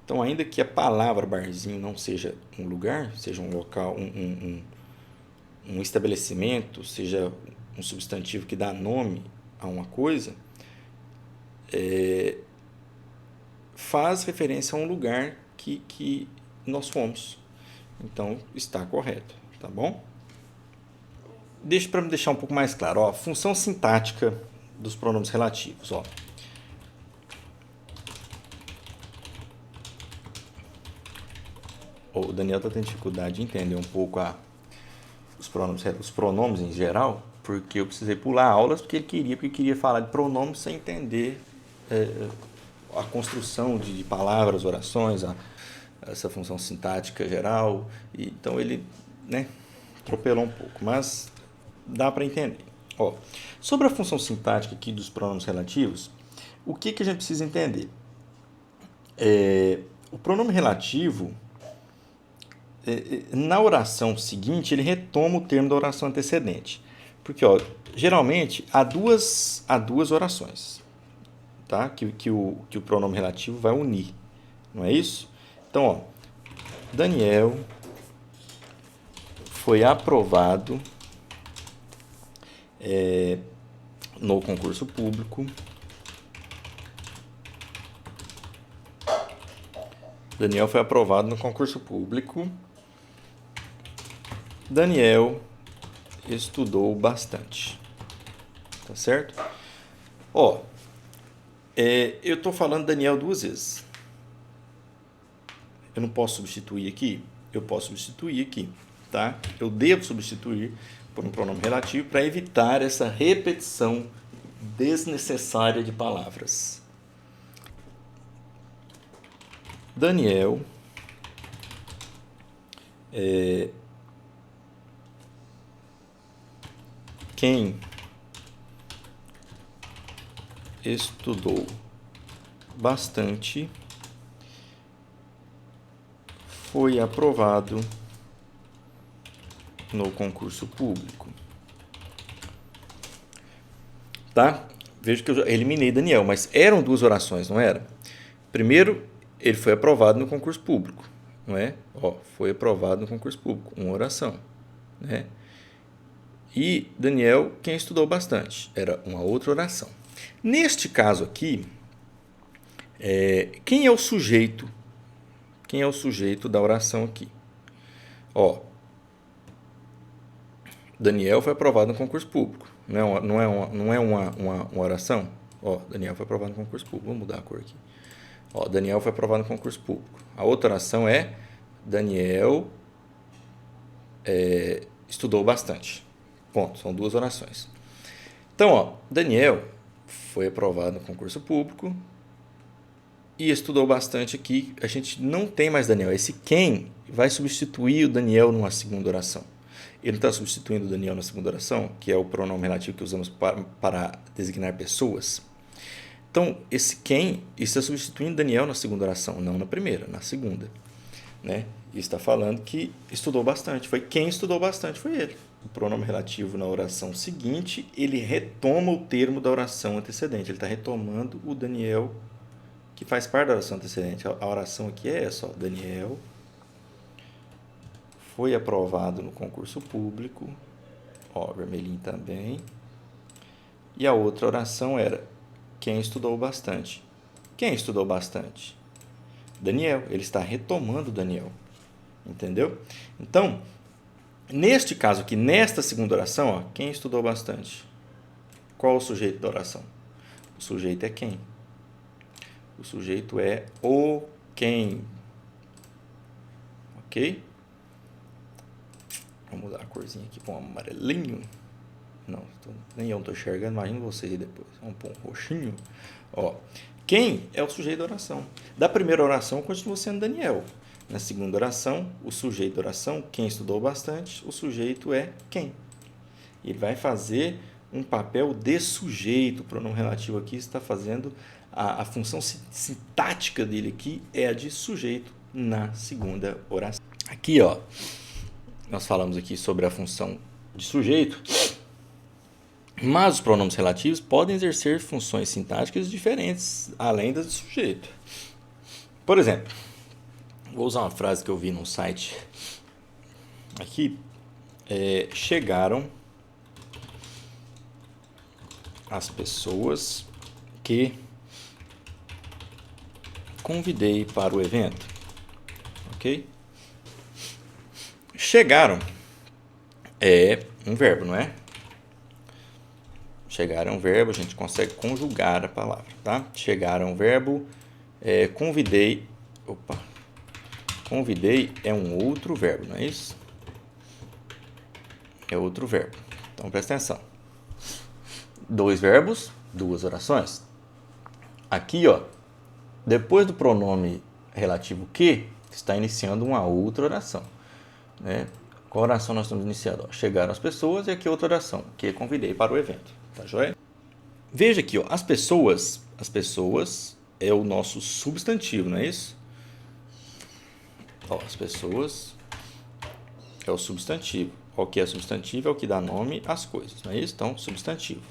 Então, ainda que a palavra barzinho não seja um lugar, seja um local, um estabelecimento, seja um substantivo que dá nome a uma coisa, faz referência a um lugar que nós fomos. Então, está correto, tá bom? Para me deixar um pouco mais claro, função sintática dos pronomes relativos, O Daniel está tendo dificuldade de entender um pouco os pronomes em geral, porque eu precisei pular aulas porque ele queria falar de pronomes sem entender a construção de palavras, orações, essa função sintática geral. Então ele, né, atropelou um pouco, mas dá para entender. Ó, sobre a função sintática aqui dos pronomes relativos, o que a gente precisa entender? O pronome relativo, na oração seguinte, ele retoma o termo da oração antecedente. Porque, ó, geralmente, há duas orações, tá? Que o pronome relativo vai unir, não é isso? Então, ó, Daniel foi aprovado no concurso público. Daniel foi aprovado no concurso público. Daniel estudou bastante. Tá certo? Ó, eu tô falando Daniel 2 vezes. Eu não posso substituir aqui? Eu posso substituir aqui, tá? Eu devo substituir por um pronome relativo para evitar essa repetição desnecessária de palavras. Daniel quem estudou bastante foi aprovado no concurso público. Tá? Veja que eu já eliminei Daniel, mas eram duas orações, não era? Primeiro, ele foi aprovado no concurso público, não é? Ó, foi aprovado no concurso público, uma oração, né? E Daniel, quem estudou bastante, era uma outra oração. Neste caso aqui, quem é o sujeito? Quem é o sujeito da oração aqui? Ó, Daniel foi aprovado no concurso público. Não é uma oração? Ó, Daniel foi aprovado no concurso público. Vou mudar a cor aqui. Ó, Daniel foi aprovado no concurso público. A outra oração é Daniel estudou bastante. Ponto. São duas orações. Então, ó, Daniel foi aprovado no concurso público e estudou bastante aqui. A gente não tem mais Daniel. Esse quem vai substituir o Daniel numa segunda oração. Ele não está substituindo o Daniel na segunda oração, que é o pronome relativo que usamos para designar pessoas. Então, esse quem está substituindo Daniel na segunda oração, não na primeira, na segunda, né? E está falando que estudou bastante. Foi quem estudou bastante, foi ele. O pronome relativo na oração seguinte, ele retoma o termo da oração antecedente. Ele está retomando o Daniel, que faz parte da oração antecedente. A oração aqui é essa, ó, Daniel foi aprovado no concurso público, ó, vermelhinho também. E a outra oração era quem estudou bastante. Quem estudou bastante? Daniel. Ele está retomando Daniel. Entendeu? Então, neste caso aqui, nesta segunda oração, ó, quem estudou bastante? Qual o sujeito da oração? O sujeito é quem? O sujeito é o quem. Ok? Vou mudar a corzinha aqui para um amarelinho. Não, nem eu estou enxergando, imagino vocês aí depois. Vamos pôr um roxinho. Ó, quem é o sujeito da oração? Da primeira oração continua sendo Daniel. Na segunda oração, o sujeito da oração, quem estudou bastante, o sujeito é quem. Ele vai fazer um papel de sujeito. O pronome relativo aqui está fazendo a função sintática dele aqui é a de sujeito na segunda oração. Aqui, ó, nós falamos aqui sobre a função de sujeito, mas os pronomes relativos podem exercer funções sintáticas diferentes, além das de sujeito. Por exemplo, vou usar uma frase que eu vi num site aqui. Chegaram as pessoas que convidei para o evento. Ok? Chegaram é um verbo, não é? Chegar é um verbo, a gente consegue conjugar a palavra, tá? Chegar é um verbo, convidei. Convidei é um outro verbo, não é isso? É outro verbo. Então presta atenção. Dois verbos, duas orações. Aqui, ó, Depois do pronome relativo que, está iniciando uma outra oração, né? Qual oração nós estamos iniciando? Chegaram as pessoas e aqui outra oração, que convidei para o evento. Tá joia? Veja aqui, ó, as pessoas é o nosso substantivo, não é isso? Ó, as pessoas é o substantivo. O que é substantivo é o que dá nome às coisas, não é isso? Então, substantivo.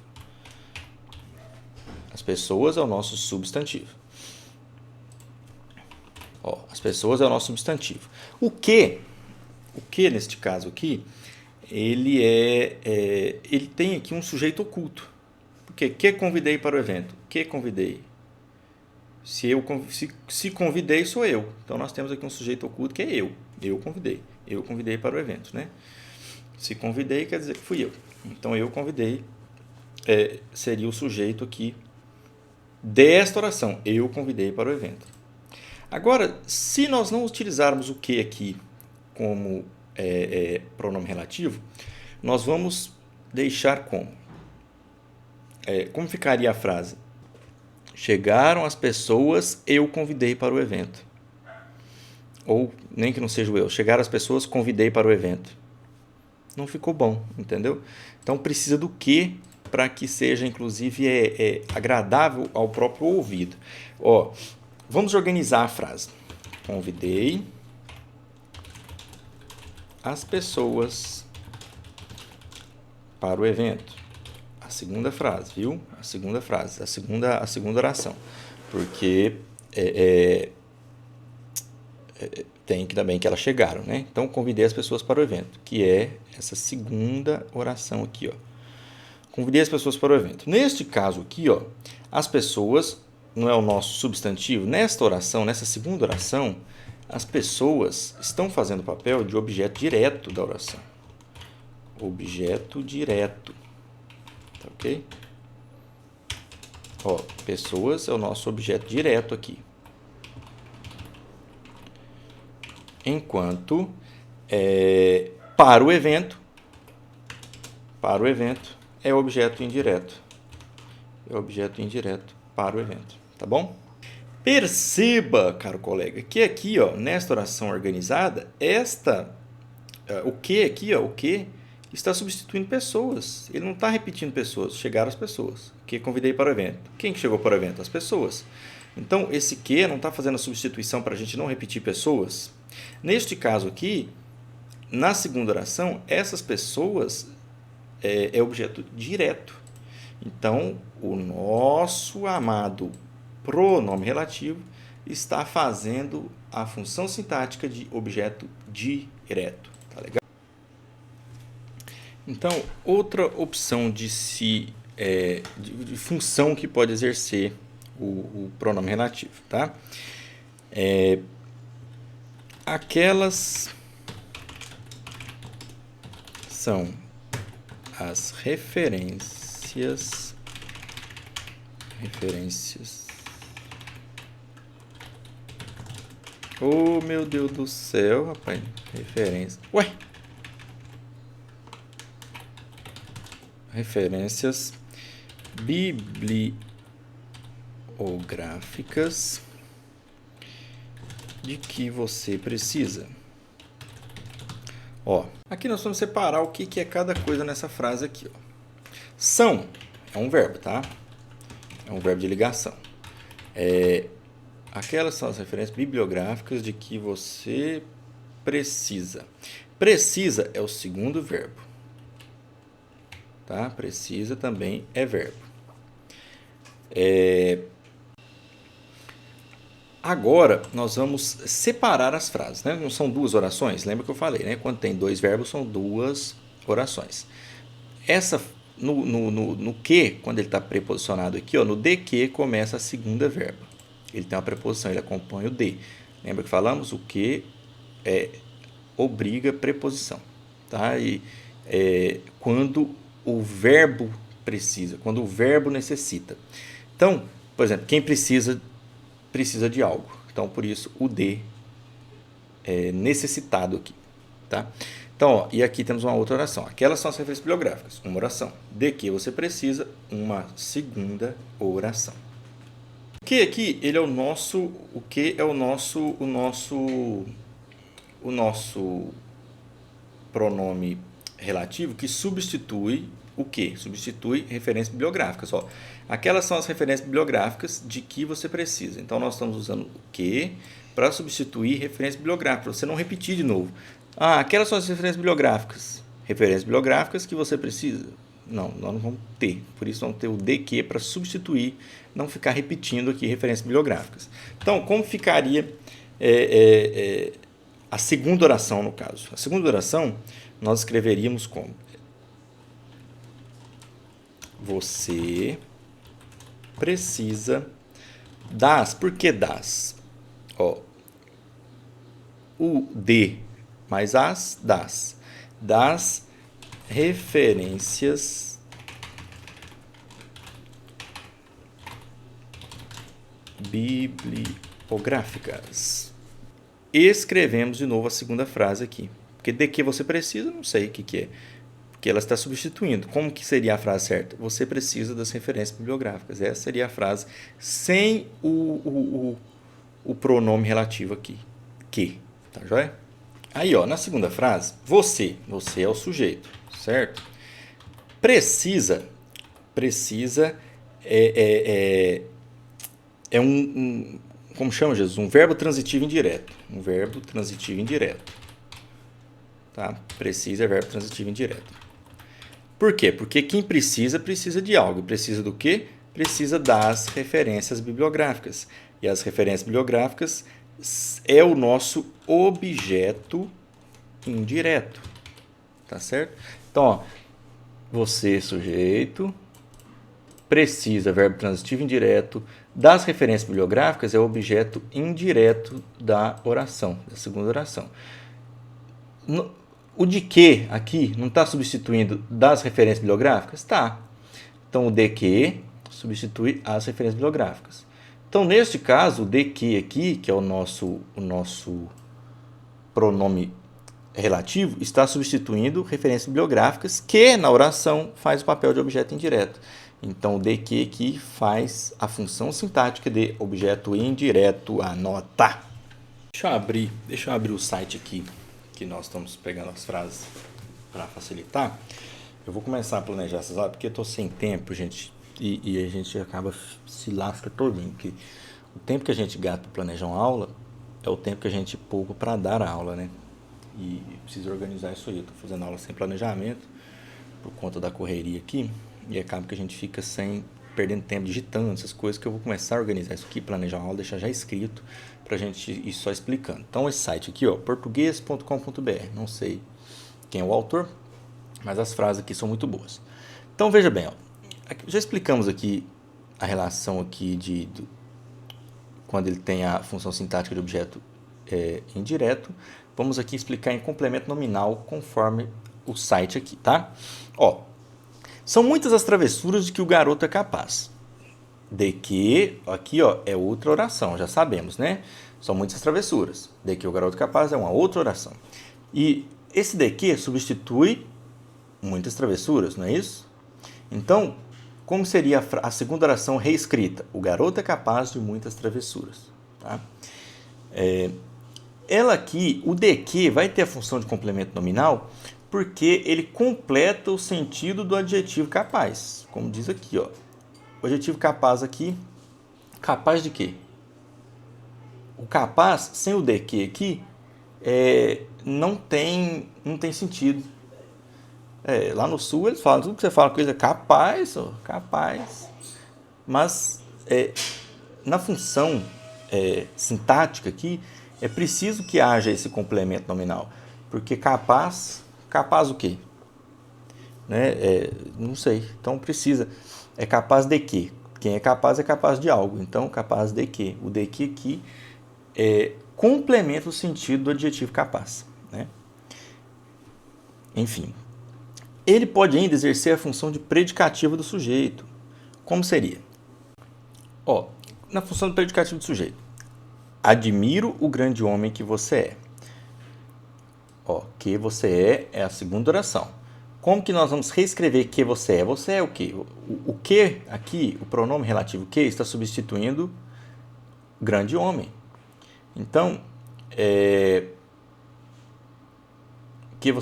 As pessoas é o nosso substantivo. Ó, as pessoas é o nosso substantivo. O que neste caso aqui, ele tem aqui um sujeito oculto. Porque que convidei para o evento? Que convidei? Se convidei, sou eu. Então, nós temos aqui um sujeito oculto que é eu. Eu convidei. Eu convidei para o evento, né? Se convidei, quer dizer que fui eu. Então, eu convidei seria o sujeito aqui desta oração. Eu convidei para o evento. Agora, se nós não utilizarmos o que aqui como pronome relativo, nós vamos deixar como? Como ficaria a frase? Chegaram as pessoas, eu convidei para o evento. Ou, nem que não seja eu, chegaram as pessoas, convidei para o evento. Não ficou bom, entendeu? Então, precisa do que para que seja, inclusive, agradável ao próprio ouvido. Ó, vamos organizar a frase. Convidei as pessoas para o evento. A segunda frase, viu? A segunda frase, a segunda oração. Porque tem que também que elas chegaram, né? Então, convidei as pessoas para o evento, que é essa segunda oração aqui, ó. Convidei as pessoas para o evento. Neste caso aqui, ó, as pessoas não é o nosso substantivo. Nesta oração, nessa segunda oração, as pessoas estão fazendo o papel de objeto direto da oração. Objeto direto. Tá ok? Ó, pessoas é o nosso objeto direto aqui. Enquanto para o evento é objeto indireto. É objeto indireto para o evento. Tá bom? Perceba, caro colega, que aqui, ó, nesta oração organizada, o que aqui, ó, o que está substituindo pessoas. Ele não está repetindo pessoas. Chegaram as pessoas. Que convidei para o evento. Quem que chegou para o evento? As pessoas. Então, esse que não está fazendo a substituição para a gente não repetir pessoas. Neste caso aqui, na segunda oração, essas pessoas é objeto direto. Então, o nosso amado pronome relativo está fazendo a função sintática de objeto direto. Tá legal? Então, outra opção de função que pode exercer o pronome relativo, tá? Aquelas são as referências. Oh, meu Deus do céu, rapaz. Referência. Ué! Referências bibliográficas de que você precisa. Ó, aqui nós vamos separar o que é cada coisa nessa frase aqui, ó. São é um verbo, tá? É um verbo de ligação. Aquelas são as referências bibliográficas de que você precisa. Precisa é o segundo verbo. Tá? Precisa também é verbo. Agora, nós vamos separar as frases, né? Não são duas orações? Lembra que eu falei, né? Quando tem dois verbos, são duas orações. No que, quando ele está preposicionado aqui, ó, no de que começa a segunda verba. Ele tem uma preposição, ele acompanha o de. Lembra que falamos? O que obriga preposição. Tá? E quando o verbo precisa, quando o verbo necessita. Então, por exemplo, quem precisa de algo. Então, por isso, o de é necessitado aqui. Tá? Então, ó, e aqui temos uma outra oração. Aquelas são as referências bibliográficas. Uma oração. De que você precisa, uma segunda oração. O que aqui, ele é o nosso, o que é o nosso pronome relativo que substitui o que? Substitui referências bibliográficas. Ó. Aquelas são as referências bibliográficas de que você precisa. Então, nós estamos usando o que para substituir referência bibliográfica, para você não repetir de novo. Ah, aquelas são as referências bibliográficas. Referências bibliográficas que você precisa. Não, nós não vamos ter. Por isso, vamos ter o de que para substituir, não ficar repetindo aqui referências bibliográficas. Então, como ficaria a segunda oração, no caso? A segunda oração, nós escreveríamos como? Você precisa das. Por que das? Ó, o de mais as das referências bibliográficas. Escrevemos de novo a segunda frase aqui. Porque de que você precisa, não sei o que é. Porque ela está substituindo. Como que seria a frase certa? Você precisa das referências bibliográficas. Essa seria a frase sem o pronome relativo aqui. Que. Tá joia? Aí, ó, na segunda frase, você é o sujeito, certo? Precisa é como chama, Jesus? Um verbo transitivo indireto. Um verbo transitivo indireto. Tá? Precisa é verbo transitivo indireto. Por quê? Porque quem precisa de algo. Precisa do quê? Precisa das referências bibliográficas. E as referências bibliográficas é o nosso objeto indireto. Tá certo? Então, ó, você, sujeito, precisa, verbo transitivo indireto, das referências bibliográficas é o objeto indireto da oração, da segunda oração. O de que aqui não está substituindo das referências bibliográficas? Está. Então, o de que substitui as referências bibliográficas. Então, neste caso, o de que aqui, que é o nosso pronome relativo, está substituindo referências bibliográficas que, na oração, faz o papel de objeto indireto. Então, o de que aqui faz a função sintática de objeto indireto. Anota. Deixa eu abrir o site aqui, que nós estamos pegando as frases para facilitar. Eu vou começar a planejar essas aulas, porque eu estou sem tempo, gente, e a gente acaba se lasca todinho, porque o tempo que a gente gasta para planejar uma aula é o tempo que a gente poupa para dar a aula, né? E preciso organizar isso aí. Eu estou fazendo aula sem planejamento, por conta da correria aqui, e acaba que a gente fica perdendo tempo digitando essas coisas, que eu vou começar a organizar isso aqui, planejar uma aula, deixar já escrito, para a gente ir só explicando. Então, esse site aqui, ó, português.com.br, não sei quem é o autor, mas as frases aqui são muito boas. Então, veja bem, ó, já explicamos aqui a relação aqui quando ele tem a função sintática de objeto indireto. Vamos aqui explicar em complemento nominal, conforme o site aqui, tá? Ó, são muitas as travessuras de que o garoto é capaz. De que, aqui, ó, é outra oração, já sabemos, né? São muitas travessuras. De que o garoto é capaz é uma outra oração. E esse de que substitui muitas travessuras, não é isso? Então, como seria a segunda oração reescrita? O garoto é capaz de muitas travessuras. Tá? Ela aqui, o de que, vai ter a função de complemento nominal porque ele completa o sentido do adjetivo capaz. Como diz aqui, ó. O adjetivo capaz aqui, capaz de quê? O capaz, sem o de que aqui, não tem sentido. Lá no sul eles falam, tudo que você fala coisa é capaz, capaz. Mas na função sintática aqui, é preciso que haja esse complemento nominal. Porque capaz o quê? Né? Não sei. Então precisa. É capaz de quê? Quem é capaz de algo. Então, capaz de quê? O de que aqui complementa o sentido do adjetivo capaz. Né? Enfim. Ele pode ainda exercer a função de predicativo do sujeito. Como seria? Ó, na função de predicativo do sujeito. Admiro o grande homem que você é. Ó, que você é a segunda oração. Como que nós vamos reescrever que você é? Você é o quê? O que aqui, o pronome relativo que, está substituindo grande homem. Então,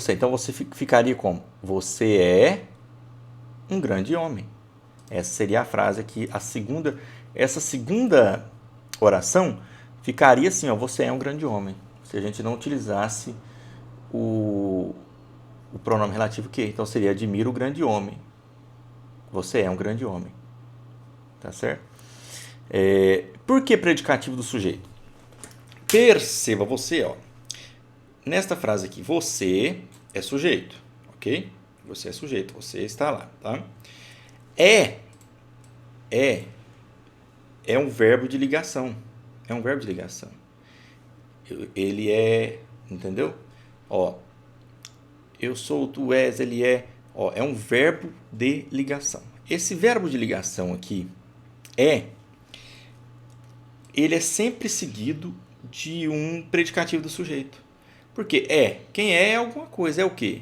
então você ficaria como? Você é um grande homem. Essa seria a frase aqui, essa segunda oração ficaria assim, ó, você é um grande homem. Se a gente não utilizasse o pronome relativo que, então seria admiro o grande homem. Você é um grande homem. Tá certo? Por que predicativo do sujeito? Perceba você, ó. Nesta frase aqui, você é sujeito, ok? Você é sujeito, você está lá, tá? É um verbo de ligação. É um verbo de ligação. Ele é, entendeu? Ó, eu sou, tu és, ele é. Ó, é um verbo de ligação. Esse verbo de ligação aqui ele é sempre seguido de um predicativo do sujeito. Porque quem é alguma coisa, é o quê?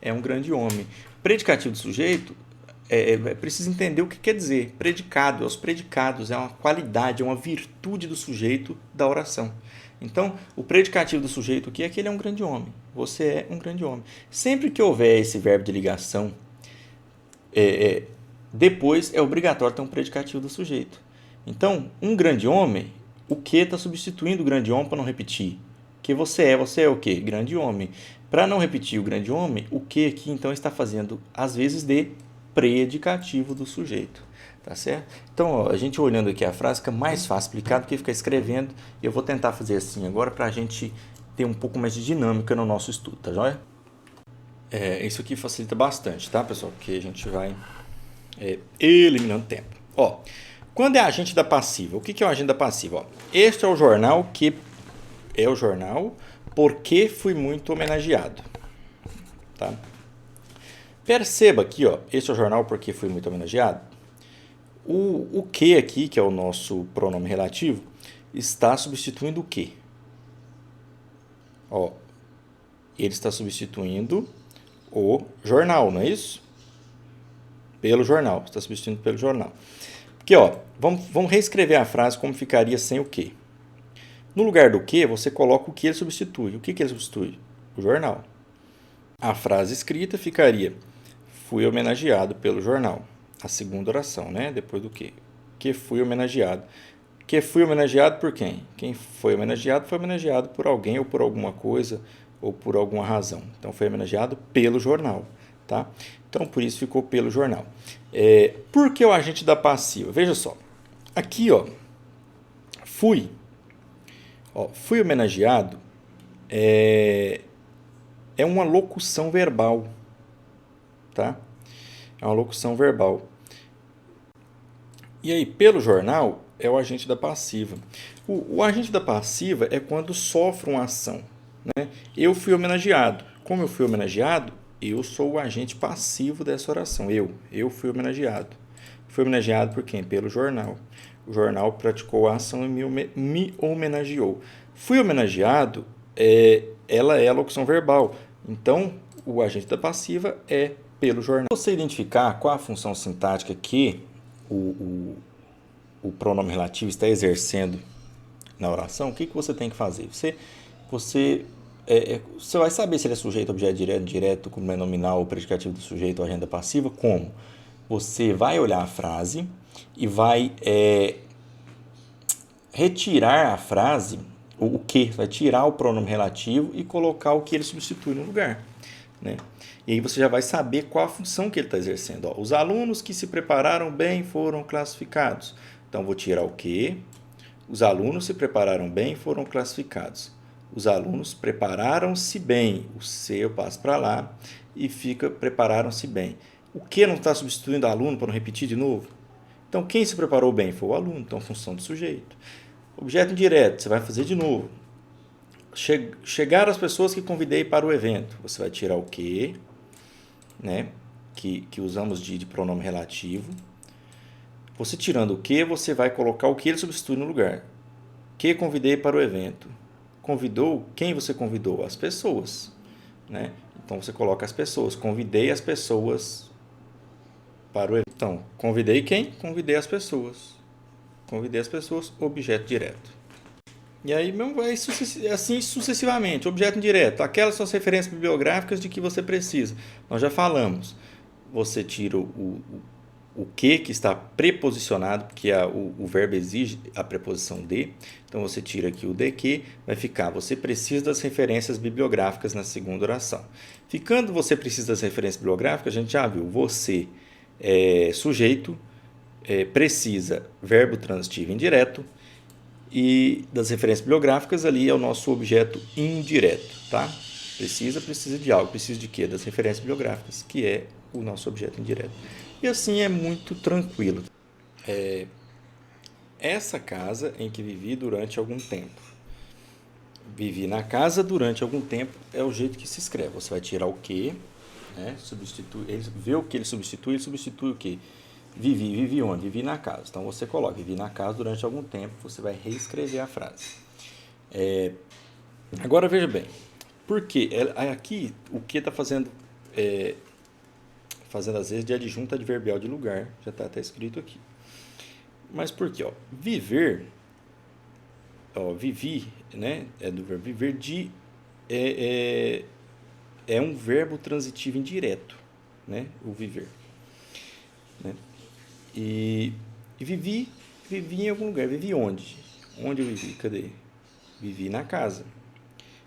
É um grande homem. Predicativo do sujeito, precisa entender o que quer dizer. Predicado, os predicados, é uma qualidade, é uma virtude do sujeito da oração. Então, o predicativo do sujeito aqui é que ele é um grande homem. Você é um grande homem. Sempre que houver esse verbo de ligação, depois é obrigatório ter um predicativo do sujeito. Então, um grande homem, o que está substituindo o grande homem para não repetir? Que você é o quê? Grande homem. Para não repetir o grande homem, o que aqui então está fazendo, às vezes, de predicativo do sujeito. Tá certo? Então, ó, a gente olhando aqui a frase, fica mais fácil explicar do que ficar escrevendo. Eu vou tentar fazer assim agora para a gente ter um pouco mais de dinâmica no nosso estudo, tá joia? Isso aqui facilita bastante, tá, pessoal? Porque a gente vai eliminando tempo. Ó, quando é agente da passiva, o que é o agente da passiva? Ó, este é o jornal que é o jornal porque fui muito homenageado. Tá? Perceba aqui, ó, este é o jornal porque fui muito homenageado. O que aqui, que é o nosso pronome relativo, está substituindo o que? Ó, ele está substituindo o jornal, não é isso? Pelo jornal, está substituindo pelo jornal. Porque, ó, vamos reescrever a frase como ficaria sem o que. No lugar do que, você coloca o que ele substitui. O que ele substitui? O jornal. A frase escrita ficaria: fui homenageado pelo jornal. A segunda oração, né? Depois do que. Que fui homenageado. Que fui homenageado por quem? Quem foi homenageado por alguém ou por alguma coisa ou por alguma razão. Então, foi homenageado pelo jornal. Tá? Então, por isso ficou pelo jornal. Por que o agente da passiva? Veja só. Aqui, ó, fui homenageado é uma locução verbal. Tá? É uma locução verbal. E aí, pelo jornal, é o agente da passiva. O agente da passiva é quando sofre uma ação. Né? Eu fui homenageado. Como eu fui homenageado, eu sou o agente passivo dessa oração. Eu fui homenageado. Fui homenageado por quem? Pelo jornal. O jornal praticou a ação e me homenageou. Fui homenageado, ela é a locução verbal. Então, o agente da passiva é pelo jornal. Se você identificar qual a função sintática que o pronome relativo está exercendo na oração, o que você tem que fazer? Você vai saber se ele é sujeito, objeto direto, indireto, como é nominal, ou predicativo do sujeito ou agenda passiva, como? Você vai olhar a frase e vai retirar a frase, o que, vai tirar o pronome relativo e colocar o que ele substitui no lugar. Né? E aí você já vai saber qual a função que ele está exercendo. Ó, os alunos que se prepararam bem foram classificados. Então, vou tirar o que. Os alunos se prepararam bem foram classificados. Os alunos prepararam-se bem. O se eu passo para lá e fica prepararam-se bem. O que não está substituindo aluno para não repetir de novo? Então, quem se preparou bem foi o aluno. Então, função do sujeito. Objeto indireto, você vai fazer de novo. Chegaram as pessoas que convidei para o evento. Você vai tirar o que, né? Que usamos de pronome relativo. Você tirando o que, você vai colocar o que ele substitui no lugar. Que convidei para o evento. Convidou? Quem você convidou? As pessoas. Né? Então, você coloca as pessoas. Convidei as pessoas para o evento. Então, convidei quem? Convidei as pessoas. Convidei as pessoas, objeto direto. E aí mesmo vai assim sucessivamente. Objeto indireto. Aquelas são as referências bibliográficas de que você precisa. Nós já falamos. Você tira o que está preposicionado, porque o verbo exige a preposição de. Então você tira aqui o de que, vai ficar você precisa das referências bibliográficas na segunda oração. Ficando você precisa das referências bibliográficas, a gente já viu. Você é sujeito, precisa verbo transitivo indireto, e das referências bibliográficas ali é o nosso objeto indireto, tá? Precisa de algo. Precisa de quê? Das referências bibliográficas, que é o nosso objeto indireto. E assim é muito tranquilo. Essa casa em que vivi durante algum tempo. Vivi na casa durante algum tempo é o jeito que se escreve. Você vai tirar o que, né? Substitui, ele vê o que ele substitui o que? Vivi onde? Vivi na casa. Então você coloca, vivi na casa durante algum tempo, você vai reescrever a frase. Agora veja bem, porque aqui o que está fazendo às vezes de adjunto adverbial de lugar, já está até escrito aqui. Mas por quê? Viver, vivi, né? É do verbo viver, é um verbo transitivo indireto, né? O viver, né? E vivi em algum lugar. Vivi onde? Onde eu vivi? Cadê? Vivi na casa.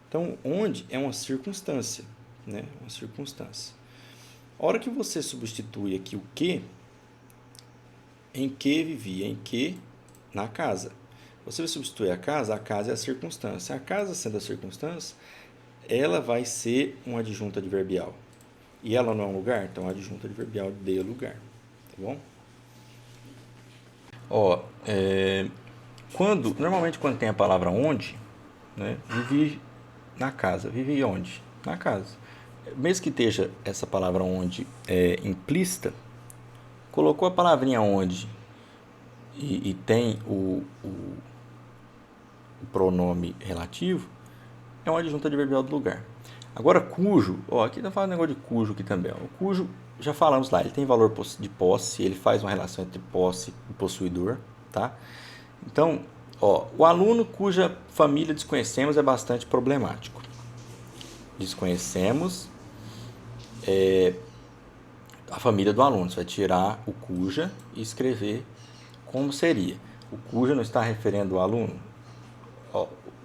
Então, onde é uma circunstância, né? Uma circunstância. A hora que você substitui aqui o que, em que vivi, em que, na casa. Você vai substituir a casa é a circunstância. A casa sendo a circunstância, ela vai ser um adjunto adverbial. E ela não é um lugar? Então, adjunto adverbial de lugar. Tá bom? Normalmente quando tem a palavra onde, né, vivi na casa. Vivi onde? Na casa. Mesmo que esteja essa palavra onde implícita, colocou a palavrinha onde e tem o pronome relativo, é um adjunto adverbial do lugar. Agora, cujo, aqui está falando negócio de cujo aqui também. O cujo, já falamos lá, ele tem valor de posse, ele faz uma relação entre posse e possuidor, tá? Então, o aluno cuja família desconhecemos é bastante problemático. Desconhecemos a família do aluno. Você vai tirar o cuja e escrever como seria. O cuja não está referindo ao aluno.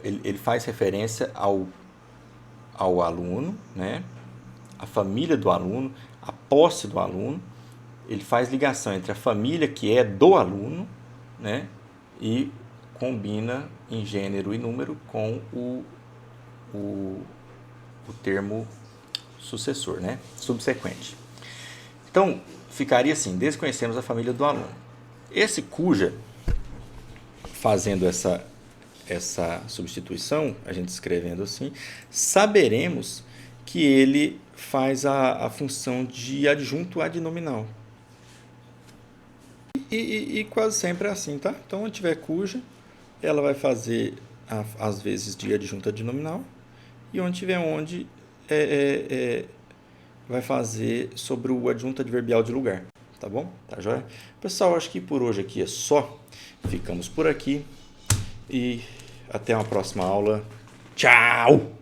Ele faz referência ao aluno, né? A família do aluno, a posse do aluno. Ele faz ligação entre a família que é do aluno, né? E combina em gênero e número com o termo sucessor, né? Subsequente. Então, ficaria assim: desconhecemos a família do aluno. Esse cuja, fazendo essa substituição, a gente escrevendo assim, saberemos que ele faz a função de adjunto adnominal. E quase sempre é assim, tá? Então, onde tiver cuja, ela vai fazer às vezes de adjunto adnominal, e onde tiver onde, vai fazer sobre o adjunto adverbial de lugar, tá bom? Tá joia? Pessoal, acho que por hoje aqui é só. Ficamos por aqui e até uma próxima aula. Tchau!